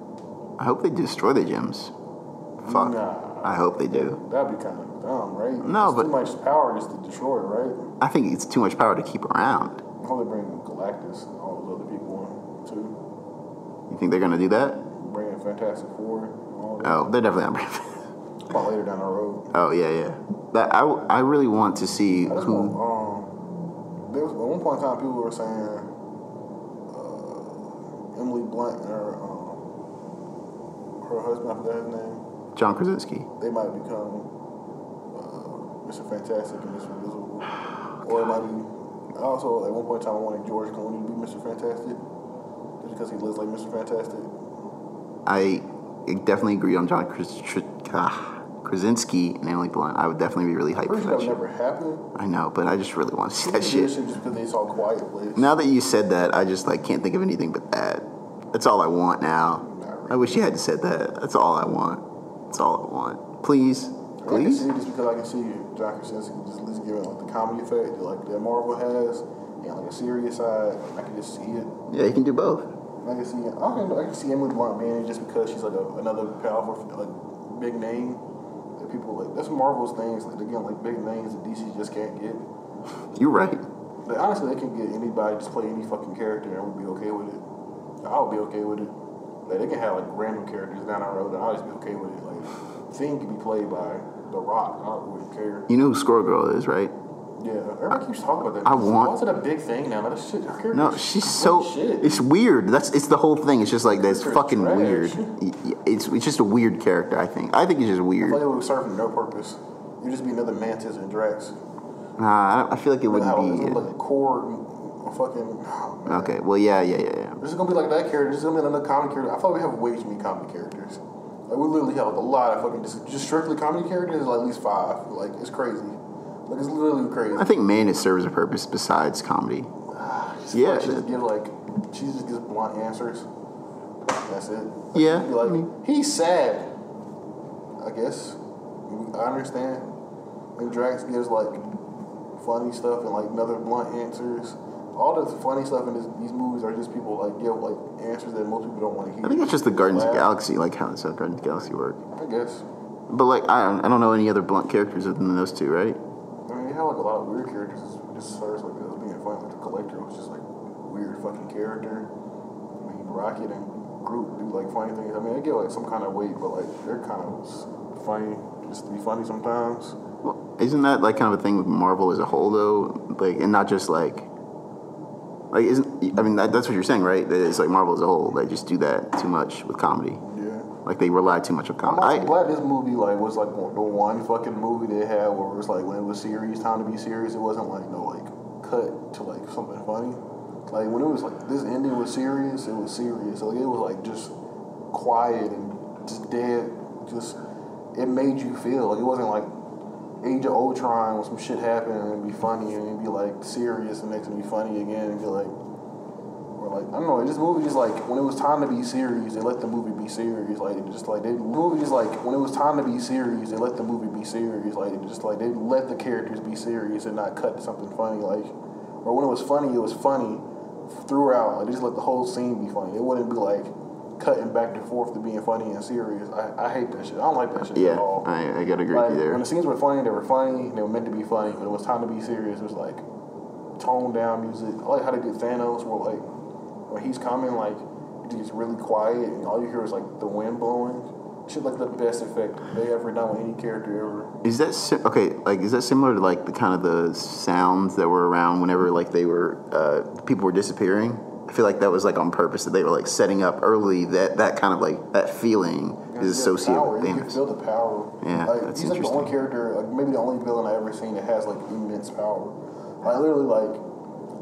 I hope they destroy the gems. Fuck. Nah. I hope they do. That'd be kind of dumb, right? No, it's too much power just to destroy it, right? I think it's too much power to keep around. I hope they bring Galactus and all those other people in too. You think they're gonna do that? Bring in Fantastic Four and all that. Oh, they're definitely not bringing. About later down the road. Oh yeah. That I really want to see who. There was, at one point in time, people were saying Emily Blunt and her husband, I forgot his name. John Krasinski. They might become Mr. Fantastic and Mr. Invisible, or it might be. Also, at one point in time, I wanted George Clooney to be Mr. Fantastic, just because he looks like Mr. Fantastic. I definitely agree on John Krasinski and Emily Blunt. I would definitely be really hyped for that That would shit. never happen. I know, but I just really want to see that Shit shit. just because they saw Quiet Place. Now that you said that, I just like can't think of anything but that. That's all I want now. I wish you hadn't said that. That's all I want. That's all I want. Please, I can please. see it just because I can see John Krasinski just at least giving like the comedy effect like that Marvel has, and like a serious side. I can just see it. Yeah, you can do both. I can see Emily Blunt being it just because she's like another powerful like big name that people like. That's Marvel's things. Like they're getting like big names that DC just can't get. You're right. But honestly, they can get anybody just play any fucking character and we'd be okay with it. I would be okay with it. Like they can have like random characters down our road and I'll just be okay with it. Like Thing can be played by The Rock. I wouldn't care. You know who Squirrel Girl is, right? Yeah, everybody keeps talking about that. I want. Why is it a big thing now? That shit. No, she's so. Shit. It's weird. It's the whole thing. It's just like that's fucking trash. weird. It's just a weird character. I think it's just I weird. feel like it would serve no purpose. You'd just be another Mantis and Drax. Nah, I feel like it wouldn't It's be. like a core, fucking. Oh, man. Okay, well, yeah. This is gonna be like that character. This is gonna be another comedy character. I feel like we have way too many comedy characters. Like we literally have like a lot of fucking just strictly comedy characters. Like at least 5. Like it's crazy. Like it's literally crazy. I think Mantis serves a purpose besides comedy. Yeah, she just gives blunt answers. That's it. Yeah, Be like, he's sad. I guess. I understand. And Drax gives like funny stuff and like another blunt answers. All the funny stuff in these movies are just people like give like answers that most people don't want to hear. I think it's just the Guardians of the Galaxy, like how the Guardians of the Galaxy work. I guess. But like I don't know any other blunt characters other than those two, right? I mean, you have like a lot of weird characters. It just starts like as being funny. Like the Collector was just like weird fucking character. I mean, Rocket and Groot do like funny things. I mean, they get like some kind of weight, but like they're kind of funny, just to be funny sometimes. Well, isn't that like kind of a thing with Marvel as a whole though? Like, and not just like isn't I mean that's what you're saying, right? That it's like Marvel as a whole. They just do that too much with comedy. Yeah. Like they rely too much on comedy. I'm glad this movie like was like the one fucking movie they had where it was like when it was serious, time to be serious. It wasn't like no like cut to like something funny. Like when it was like this ending was serious, it was serious. So like, it was like just quiet and just dead. Just it made you feel like it wasn't like Age of Ultron when some shit happened and it'd be funny and it'd be like serious and next to be funny again and be like, or like I don't know. This movie just like when it was time to be serious, they let the movie be serious. Like it just like they movie just like when it was time to be serious, they let the movie be serious. Like it just like they let the characters be serious and not cut to something funny. Like or when it was funny throughout. Like they just let the whole scene be funny. It wouldn't be like cutting back and forth to being funny and serious. I hate that shit. I don't like that shit at all. I gotta agree like, with you there. When the scenes were funny, they were funny. They were meant to be funny. But it was time to be serious. It was like toned down music. I like how they did Thanos, where like when he's coming, like it's really quiet and all you hear is like the wind blowing. Shit, like the best effect they ever done with any character ever. Is that okay? Like, is that similar to like the kind of the sounds that were around whenever like they were people were disappearing? I feel like that was like on purpose that they were like setting up early that kind of like that feeling is associated with Thanos. You can Thanos. feel the power. Yeah, like, that's he's like the only character, like maybe the only villain I ever seen that has like immense power. I literally like,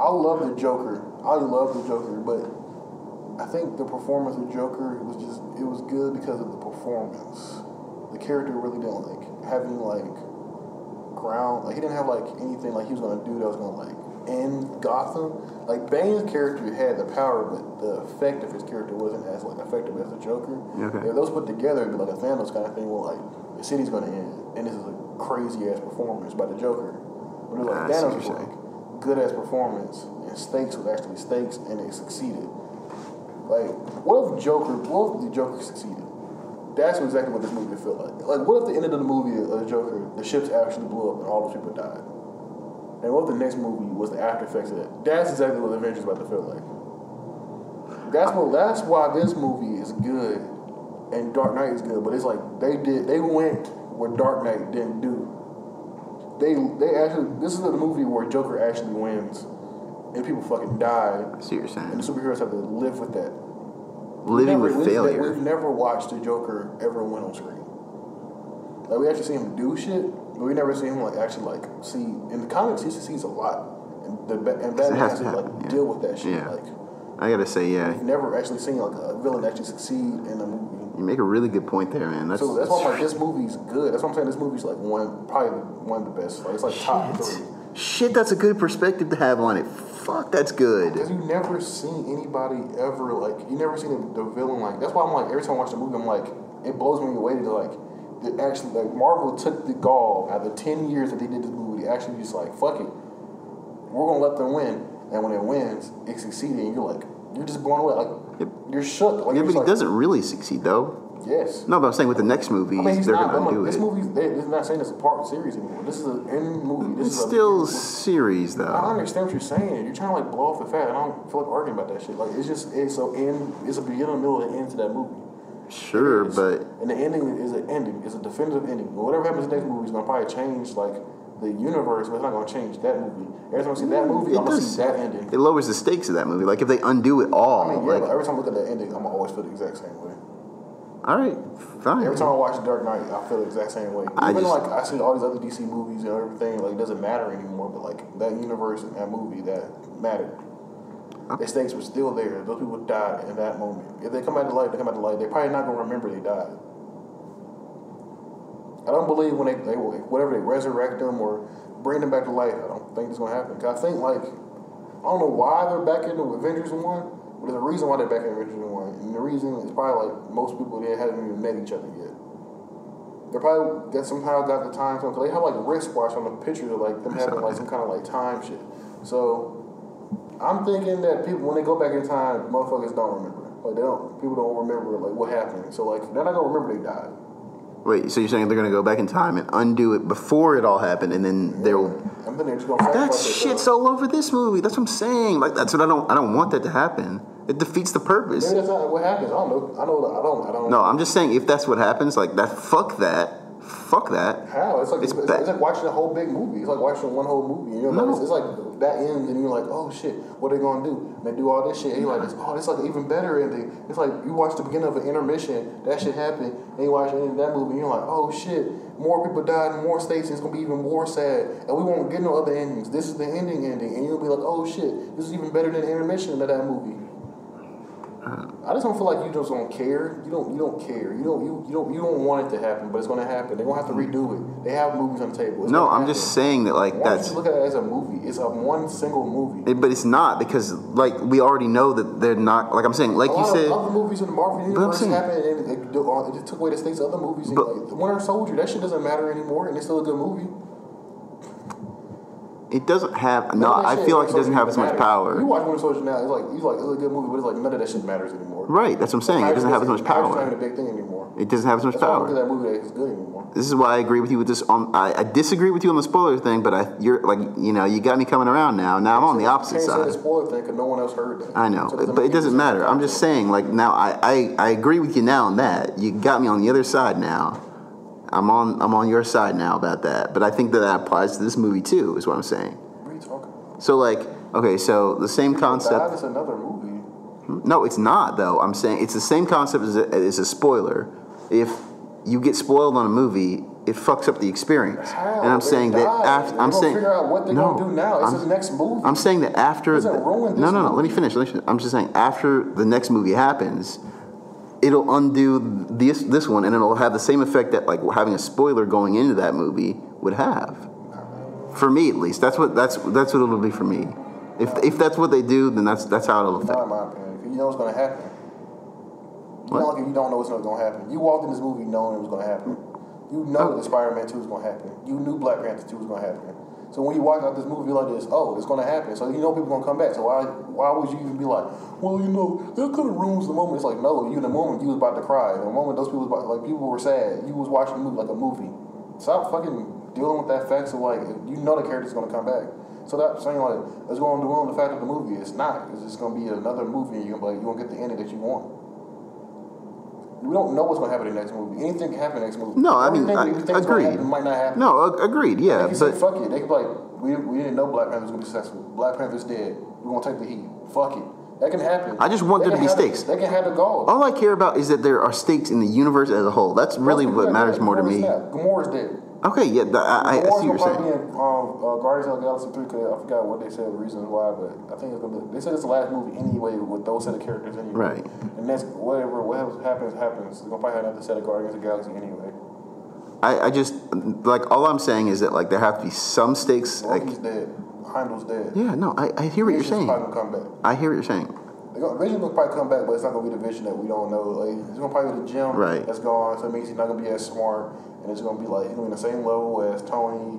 I love the Joker. But I think the performance of Joker it was good because of the performance. The character really didn't like having like ground. Like he didn't have like anything like he was gonna do that was gonna like end Gotham. Like Bane's character had the power, but the effect of his character wasn't as like effective as the Joker. Okay. If those put together, it'd be like a Thanos kind of thing where like the city's gonna end, and this is a crazy ass performance by the Joker. But it was like Thanos was like good ass performance, and stakes was actually stakes, and it succeeded. Like, what if the Joker succeeded? That's exactly what this movie felt like. Like, what if the end of the movie of the Joker, the ships actually blew up and all those people died? And what if the next movie was the after effects of that? That's exactly what Avengers is about to feel like. That's why this movie is good and Dark Knight is good. But it's like they went what Dark Knight didn't do. They actually, this is the movie where Joker actually wins and people fucking die. I see what you're saying. And the superheroes have to live with that. Living with failure. We've never watched the Joker ever win on screen. Like we actually see him do shit, but we never see him like actually like see in the comics. He sees a lot, and Batman has to like deal with that shit. Yeah. Like I gotta say, yeah. we've never actually seen like a villain actually succeed in a movie. You make a really good point there, man. So that's why I'm like this movie's good. That's why I'm saying this movie's like probably one of the best. Like it's like top 3. Shit, that's a good perspective to have on it. Fuck, that's good. Because you never seen anybody ever like you never seen the villain like. That's why I'm like every time I watch the movie I'm like it blows me away to like. Actually, like Marvel took the gall out of the 10 years that they did this movie. They actually just like fuck it, we're gonna let them win, and when it wins, it succeeded, and you're just blown away, like you're shook. Like, Yeah, but he like, doesn't really succeed though. Yes. No, but I'm saying with the next movie, they're gonna do this it. They're not saying it's a part of the series anymore. This is an end movie. This It's is still series I though. understand what you're saying. You're trying to like blow off the fact. I don't feel like arguing about that shit. Like it's a beginning, middle, and end to that movie. Sure, but And the ending is an ending. It's a definitive ending. But whatever happens in the next movie is gonna probably change like the universe, but it's not gonna change that movie. Every time I see that movie, I'm gonna see that ending. It lowers the stakes of that movie. Like if they undo it all. I mean, yeah, but every time I look at the ending, I'm gonna always feel the exact same way. All right, fine. Every time I watch Dark Knight, I feel the exact same way. Even like I see all these other DC movies and everything, like it doesn't matter anymore. But like that universe and that movie, that mattered. The stakes were still there. Those people died in that moment. If they come out to life, they come out to life. They're probably not gonna remember they died. I don't believe when they whatever they resurrect them or bring them back to life. I don't think it's gonna happen. Cause I think like I don't know why they're back in the Avengers 1, but there's a reason why they're back in Avengers 1, and the reason is probably like most people they haven't even met each other yet. They probably somehow got the time zone because they have like wristwatch on the pictures of like them having like some kind of like time shit. So I'm thinking that people when they go back in time, motherfuckers don't remember. Like people don't remember like what happened. So like they're not gonna remember they died. Wait, so you're saying they're going to go back in time and undo it before it all happened, and then they'll... I'm thinking they're just gonna that shit's all over this movie. That's what I'm saying. Like that's what I don't want that to happen. It defeats the purpose. Maybe that's not what happens. I don't know. I don't. No, I'm just saying if that's what happens, like that. Fuck that. Fuck that. How? It's like watching a whole big movie. It's like watching one whole movie. You know, it's like that ends, and you're like, oh shit, what are they gonna do? And they do all this shit, and you're like, oh, it's like an even better ending. It's like you watch the beginning of an intermission, that shit happened, and you watch the end of that movie, and you're like, oh shit, more people died in more states, and it's gonna be even more sad, and we won't get no other endings. This is the ending, and you'll be like, oh shit, this is even better than the intermission of that movie. I just don't feel like you just don't care. You don't care. You don't want it to happen, but it's gonna happen. They're gonna have to redo it. They have movies on the table. No, I'm just saying that like that's. Look at it as a movie. It's a one single movie. But it's not because like we already know that they're not. Like I'm saying, like you said. Other movies in the Marvel universe happened, and it took away the stakes of other movies. And, like the Winter Soldier, that shit doesn't matter anymore, and it's still a good movie. It doesn't have I feel like it doesn't have as much power. You watch Winter Soldier now, it's a good movie, but it's like none of that shit matters anymore. Right, that's what I'm saying. It doesn't have as much power. It's not even a big thing anymore. It doesn't have as much power. That's why I don't think that movie is good anymore. This is why I agree with you with this. I disagree with you on the spoiler thing, but you're like you got me coming around now. Now I'm on the opposite side. Can't say the spoiler thing because no one else heard that. I know, but it doesn't matter. I'm just saying like now I agree with you now on that. You got me on the other side now. I'm on your side now about that. But I think that applies to this movie too. Is what I'm saying. What are you talking about? So like, okay, so the same concept. That is another movie. No, it's not though. I'm saying it's the same concept as a spoiler. If you get spoiled on a movie, it fucks up the experience. How? And I'm saying that after I'm saying figure out what they're gonna do now. It's the next movie. I'm saying that after no. Let me finish. I'm just saying after the next movie happens, it'll undo this one, and it'll have the same effect that like having a spoiler going into that movie would have. For me, at least, that's what it'll be for me. If that's what they do, then that's how it'll affect. Not in my opinion. You know what's gonna happen. You know, like if you don't know what's gonna happen. You walked in this movie knowing it was gonna happen. You know that Spider-Man 2 was gonna happen. You knew Black Panther 2 was gonna happen. So when you walk out this movie like this, oh, it's gonna happen. So you know people gonna come back. So why would you even be like, well, that could have ruined the moment. It's like, no, you in the moment you was about to cry. The moment those people people were sad, you was watching the movie like a movie. Stop fucking dealing with that fact of like you know the character's gonna come back. So that's saying like let's go on to ruin the fact of the movie. It's not. It's just gonna be another movie, and you're gonna get the ending that you want. We don't know what's gonna happen in the next movie. Anything can happen in the next movie. No, I mean, agreed. It might not happen. No, agreed. Yeah, they can say fuck it. They can be like, we didn't know Black Panther was gonna be successful. Black Panther's dead. We're gonna take the heat. Fuck it. That can happen. I just want there to be stakes. They can have the goal. All I care about is that there are stakes in the universe as a whole. That's really what matters more to me. Gamora's dead. Okay, yeah, I see what you're saying. Guardians of the Galaxy 3, cause I forgot what they said, the reasons why, but I think it's gonna be, they said it's the last movie anyway with those set of characters anyway. Right. And that's whatever happens. It's gonna probably have another set of Guardians of the Galaxy anyway. I just, like, all I'm saying is that, like, there have to be some stakes. Loki's dead. Heimdall's dead. Yeah, no, I hear what you're saying. Probably gonna come back. I hear what you're saying. Vision's gonna probably come back, but it's not gonna be the Vision that we don't know. Like, it's gonna probably be the Gem that's gone, so it means he's not gonna be as smart, and it's gonna be like he's gonna be on the same level as Tony,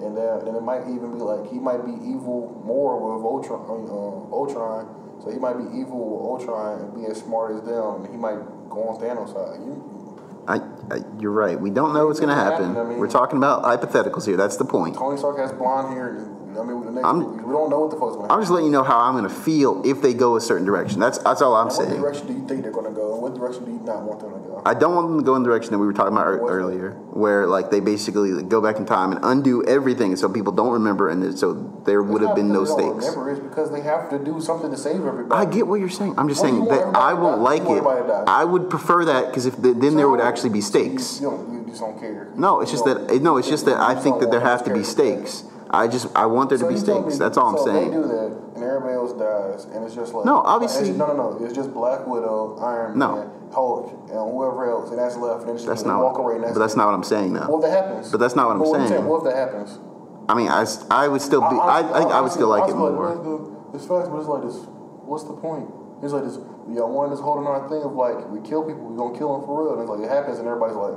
and then it might even be like he might be evil more with Ultron, so he might be evil with Ultron and be as smart as them, and he might go on Thanos' side. You're right. We don't know what's gonna happen. I mean, we're talking about hypotheticals here. That's the point. Tony Stark has blonde hair. And I mean, with the next movie, we don't know what the fuck's going to happen. I'm just letting you know how I'm going to feel if they go a certain direction. That's all I'm saying. What direction do you think they're going to go, and what direction do you not want them to go? I don't want them to go in the direction that we were talking about earlier, where like they basically go back in time and undo everything, so people don't remember, and so there would have been no stakes. Remember, it's because they have to do something to save everybody. I get what you're saying. I'm just saying that I won't like it. I would prefer that because then there would actually be stakes. You just don't care. No, it's just that I think that there have to be stakes. I want there to be stakes. That's all I'm saying. They do that, and everybody else dies, and it's just like no, obviously no. It's just Black Widow, Iron Man, Hulk, and whoever else, and that's left. And that's not. Walk away. But that's not what I'm saying now. What if that happens? But that's not what I'm saying. What if that happens? I mean, I would still be. I think I would still like it more. It's fast, but it's like this. What's the point? It's like this. We got one that's holding our thing of like we kill people, we gonna kill them for real, and it's like it happens, and everybody's like,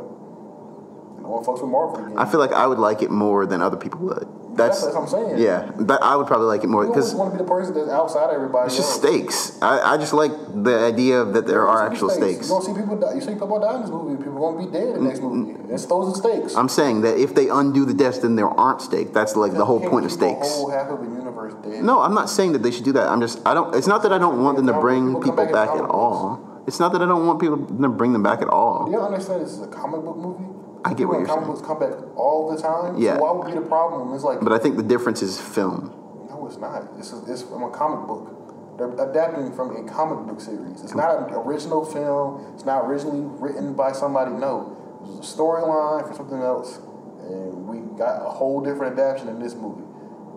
no one fucks with Marvel again. I feel like I would like it more than other people would. That's what I'm saying. Yeah, but I would probably like it more because you want to be the person that's outside everybody. It's just stakes. I just like the idea that there are actual stakes. You don't see people die. You see people die in this movie. People are gonna be dead in the next movie. It's those are stakes. I'm saying that if they undo the deaths, then there aren't stakes. That's like the whole point of stakes. The whole half of the universe dead. No, I'm not saying that they should do that. It's not that I don't want them to bring people back at all. It's not that I don't want people to bring them back at all. Do you understand this is a comic book movie? I get what you're saying. Comic books come back all the time. Yeah. So why would be the problem? It's like. But I think the difference is film. No, it's not. It's from a comic book. They're adapting from a comic book series. It's not an original film. It's not originally written by somebody. No, it was a storyline for something else, and we got a whole different adaptation in this movie.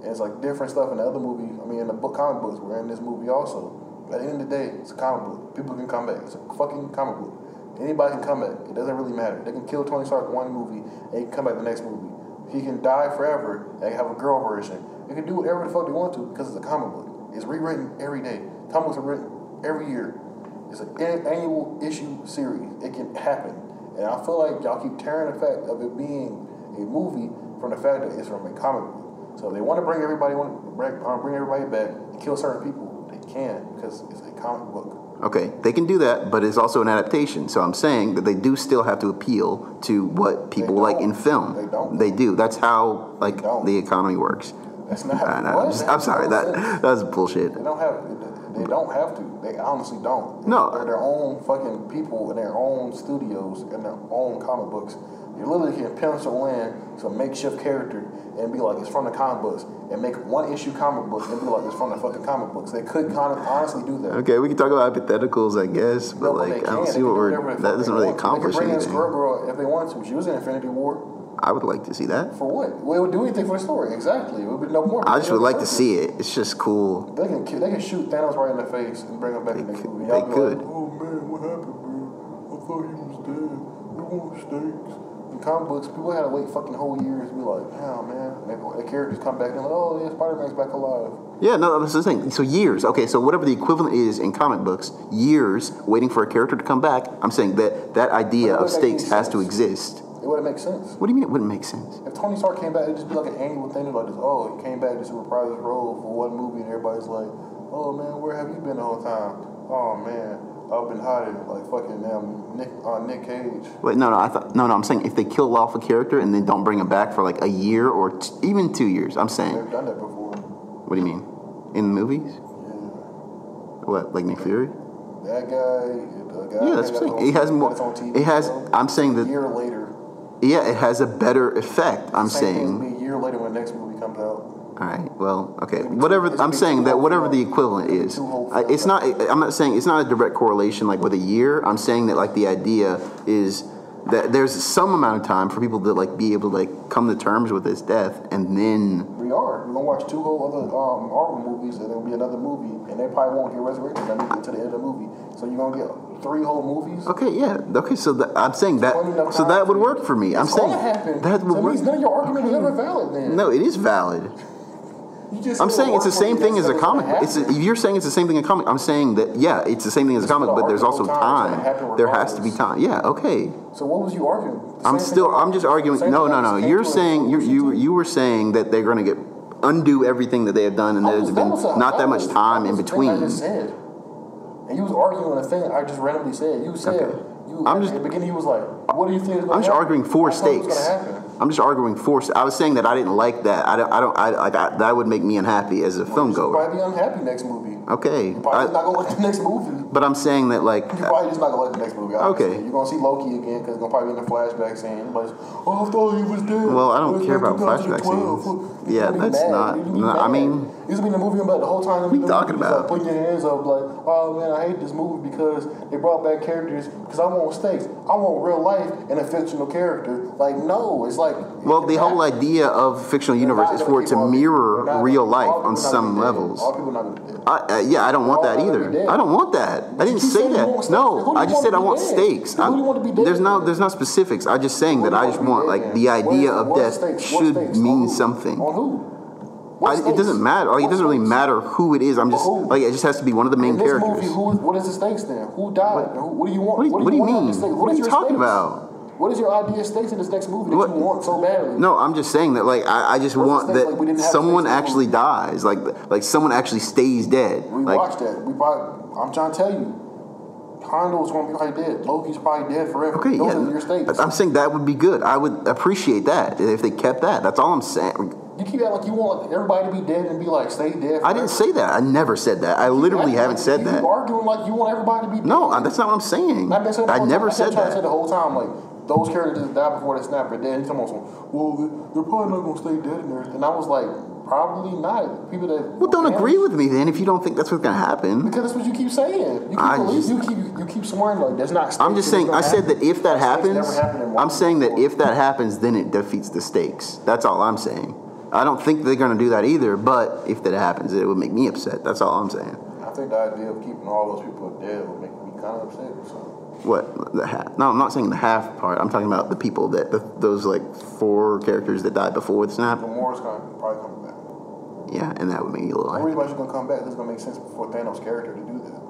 And it's like different stuff in the other movie. I mean, in the comic books were in this movie also. At the end of the day, it's a comic book. People can come back. It's a fucking comic book. Anybody can come back. It doesn't really matter. They can kill Tony Stark one movie, and he can come back the next movie. He can die forever, and have a girl version. They can do whatever the fuck they want to because it's a comic book. It's rewritten every day. Comic books are written every year. It's an annual issue series. It can happen. And I feel like y'all keep tearing the fact of it being a movie from the fact that it's from a comic book. So if they want to bring everybody back and kill certain people, they can because it's a comic book. Okay, they can do that, but it's also an adaptation. So I'm saying that they do still have to appeal to what people like in film. They don't. They do. That's how the economy works. That's not. I'm sorry. That was bullshit. They don't have to. They honestly don't. No. They're their own fucking people in their own studios and their own comic books. You literally can pencil in some makeshift character and be like, it's from the comic books, and make one issue comic book and be like, it's from the fucking comic books. They could kind of honestly do that. Okay, we can talk about hypotheticals, I guess, but I don't see that doesn't really accomplish anything. They could bring in Squirrel if they wanted to. She was in Infinity War. I would like to see that. For what? Well, it would do anything for the story. Exactly. It would be no more. I just would like to see it. It's just cool. They can shoot Thanos right in the face and bring him back in the next movie. They could. Like, oh man, what happened, bro? I thought he was dead. We want stakes. In comic books, people had to wait fucking whole years to be like, oh man. And the characters come back and they're like, oh yeah, Spider-Man's back alive. Yeah, no, that's the thing. So years. Okay, so whatever the equivalent is in comic books, years waiting for a character to come back. I'm saying that idea of stakes has to exist. It wouldn't make sense. What do you mean it wouldn't make sense? If Tony Stark came back, it'd just be like an annual thing like this. Oh, he came back just to reprise his role for one movie, and everybody's like, oh man, where have you been the whole time? Oh man, I've been hiding like fucking Nick Cage. Wait, no, I'm saying if they kill off a character and then don't bring him back for like a year or even 2 years, I'm saying. They've done that before. What do you mean? In the movies? Yeah. What, like Nick Fury? That guy. Yeah, that's what I'm saying. It has more. It has. I'm saying that. A year later. Yeah, it has a better effect. I'm saying. It'll be a year later when the next movie comes out. All right. Well, okay. Whatever. I'm saying that whatever the equivalent is, it's not. I'm not saying it's not a direct correlation like with a year. I'm saying that like the idea is that there's some amount of time for people to like be able to like come to terms with his death, and then we're gonna watch 2 whole other Marvel movies, and there'll be another movie, and they probably won't get resurrected until the end of the movie. So you're gonna get 3 whole movies. Okay, yeah. Okay, so I'm saying that. So that would work for me. I'm saying that would work. None of your argument is ever valid. Then no, it is valid. I'm saying it's the same thing as a comic. If you're saying it's the same thing as a comic, I'm saying that yeah, it's the same thing as a comic, but there's also time. There has to be time. Yeah, okay. So what was you arguing? I'm just arguing. No. You're saying you were saying that they're going to undo everything that they have done, and there's been not that much time in between. I just said, and you was arguing a thing I just randomly said. You said at the beginning you was like, "What do you think?" I'm just arguing for stakes. I'm just arguing for. I was saying that I didn't like that. That would make me unhappy as a film You'll goer. probably be unhappy next movie. Okay. You're probably not gonna like the next movie. But I'm saying that like. You're probably just not gonna like the next movie. Obviously. Okay. You're gonna see Loki again because it's gonna probably be in the flashback scene. But I thought he was dead. Well, I don't care about flashback scenes. Yeah, that's not. I mean. He's gonna be in the movie about the whole time. What are you talking about? Like, putting your hands up like, oh man, I hate this movie because they brought back characters. Because I want stakes. I want real life and a fictional character. Like, no, it's like. Well, the whole idea of fictional universe is for it to mirror real life on some levels. All people not gonna be dead. Yeah, I don't want that either. I don't want that. I didn't say that. No, I just said I want stakes. There's no specifics. I'm just saying that I just want like the idea of death should mean something. On who? It doesn't matter. It doesn't really matter who it is. I'm just like it just has to be one of the main characters. What is the stakes then? Who died? What do you want? What do you mean? What are you talking about? What is your idea of stakes in this next movie that you want so badly? No, I'm just saying that like I just want that someone actually dies, like someone actually stays dead. We watched that. I'm trying to tell you. Hondo's gonna be probably dead. Loki's probably dead forever. Okay, Those are your stakes. I'm saying that would be good. I would appreciate that if they kept that. That's all I'm saying. You keep acting like you want everybody to be dead and be like, stay dead forever. I didn't say that. I never said that. I literally haven't said that. You arguing like you want everybody to be dead. No, that's not what I'm saying. I never said that. I said the whole time, like, those characters just died before they snap their dead. He's talking about, well, they're probably not going to stay dead and everything. And I was like, probably not. People that... Well, don't agree with me then if you don't think that's what's going to happen. Because that's what you keep saying. You keep swearing like that's not... I'm just saying, I said that if that happens, I'm saying that if that happens, then it defeats the stakes. That's all I'm saying. I don't think they're going to do that either, but if that happens, it would make me upset. That's all I'm saying. I think the idea of keeping all those people dead would make me kind of upset or something. What? The half? No, I'm not saying the half part. I'm talking about the people those like 4 characters that died before the snap. Gamora's probably coming back. Yeah, and that would make me a little. The reason why she's gonna come back is gonna make sense for Thanos' character to do that.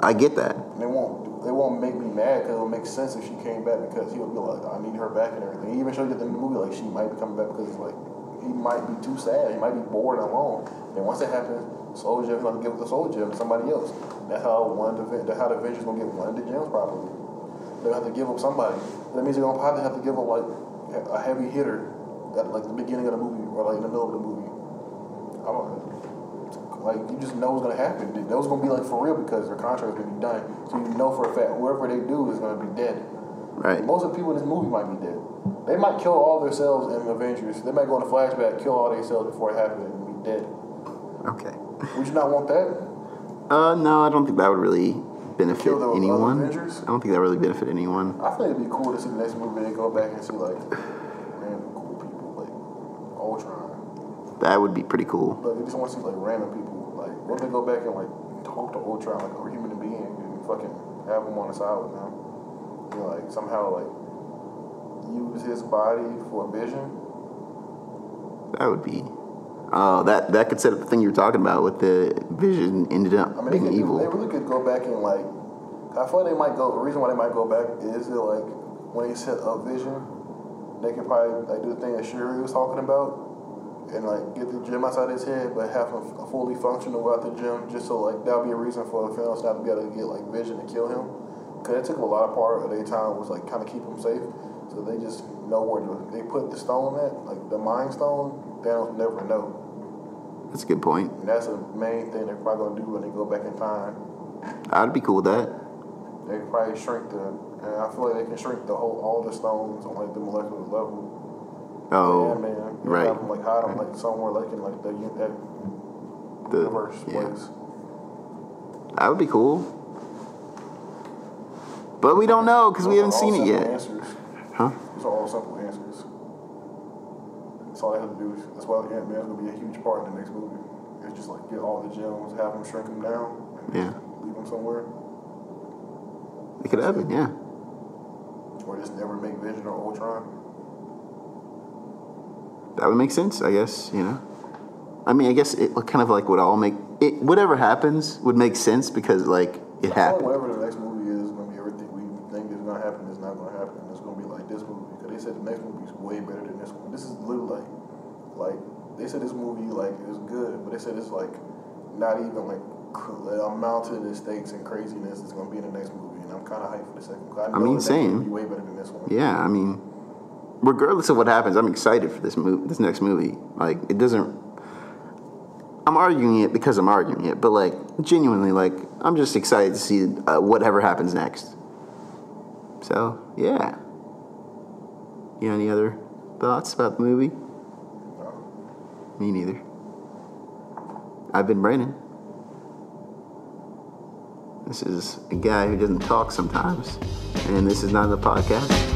I get that. And they won't make me mad because it'll make sense if she came back because he'll be like, I need her back and everything. He even showed you in the movie like she might be coming back because it's like he might be too sad. He might be bored and alone. And once that happens, Soul Gem is gonna give the Soul Gem to somebody else. That's how the Avengers gonna get one of the gems properly. They're gonna have to give up somebody. That means they're gonna probably have to give up like a heavy hitter at like the beginning of the movie or like in the middle of the movie. I don't know. Like you just know what's gonna happen. Those gonna be like for real because their contract's gonna be done. So you know for a fact whoever they do is gonna be dead. Right. Most of the people in this movie might be dead. They might kill all their cells in Avengers. They might go in a flashback, kill all their cells before it happens, and be dead. Okay. Would you not want that? No, I don't think that would really benefit anyone. Avengers? I don't think that really benefit anyone. I think it'd be cool to see the next movie. They go back and see like random cool people like Ultron. That would be pretty cool. But they just want to see like random people. Like, what if they go back and like talk to Ultron like a human being and fucking have him on the side with them? You know, like somehow like use his body for a vision. That would be. That could set up the thing you were talking about with the Vision ended up being evil. They really could go back and like. I feel like they might go. The reason why they might go back is that like when they set up Vision, they could probably like do the thing that Shuri was talking about. And like get the gem outside his head, but have him fully functional without the gem, just so like that'll be a reason for the Thanos not to be able to get like Vision to kill him. Cause it took a lot of part of their time was like kind of keep him safe, so they just know where they put the stone at, like the Mind Stone. Thanos never know. That's a good point. And that's the main thing they're probably gonna do when they go back in time. I'd be cool with that. They can probably shrink and I feel like they can shrink all the stones on like the molecular level. Oh, man. Right. Have them like hide them like somewhere like in like the universe place. That would be cool. But we don't know because we haven't seen it yet. Answers. Huh? Those are all simple answers. That's all they have to do. That's why Ant-Man's gonna be a huge part in the next movie. It's just like get all the gems, have them shrink them down, and leave them somewhere. It could happen, yeah. Or just never make Vision or Ultron. That would make sense, I guess, you know. I mean, I guess it kind of like would all make it. Whatever happens would make sense because like it happened. Whatever the next movie is going to be everything we think is going to happen is not going to happen. It's going to be like this movie because they said the next movie is way better than this one. This is literally like they said this movie like is good, but they said it's like not even like amount to the stakes and craziness is going to be in the next movie, and I'm kind of hyped for the second. I mean, same. Be way better than this one. Yeah, I mean. regardless of what happens, I'm excited for this next movie. Like, it doesn't. I'm arguing it because I'm arguing it, but like genuinely, like I'm just excited to see whatever happens next. So yeah. You have any other thoughts about the movie? No. Me neither. I've been Brandon. This is a guy who doesn't talk sometimes, and this is not the podcast.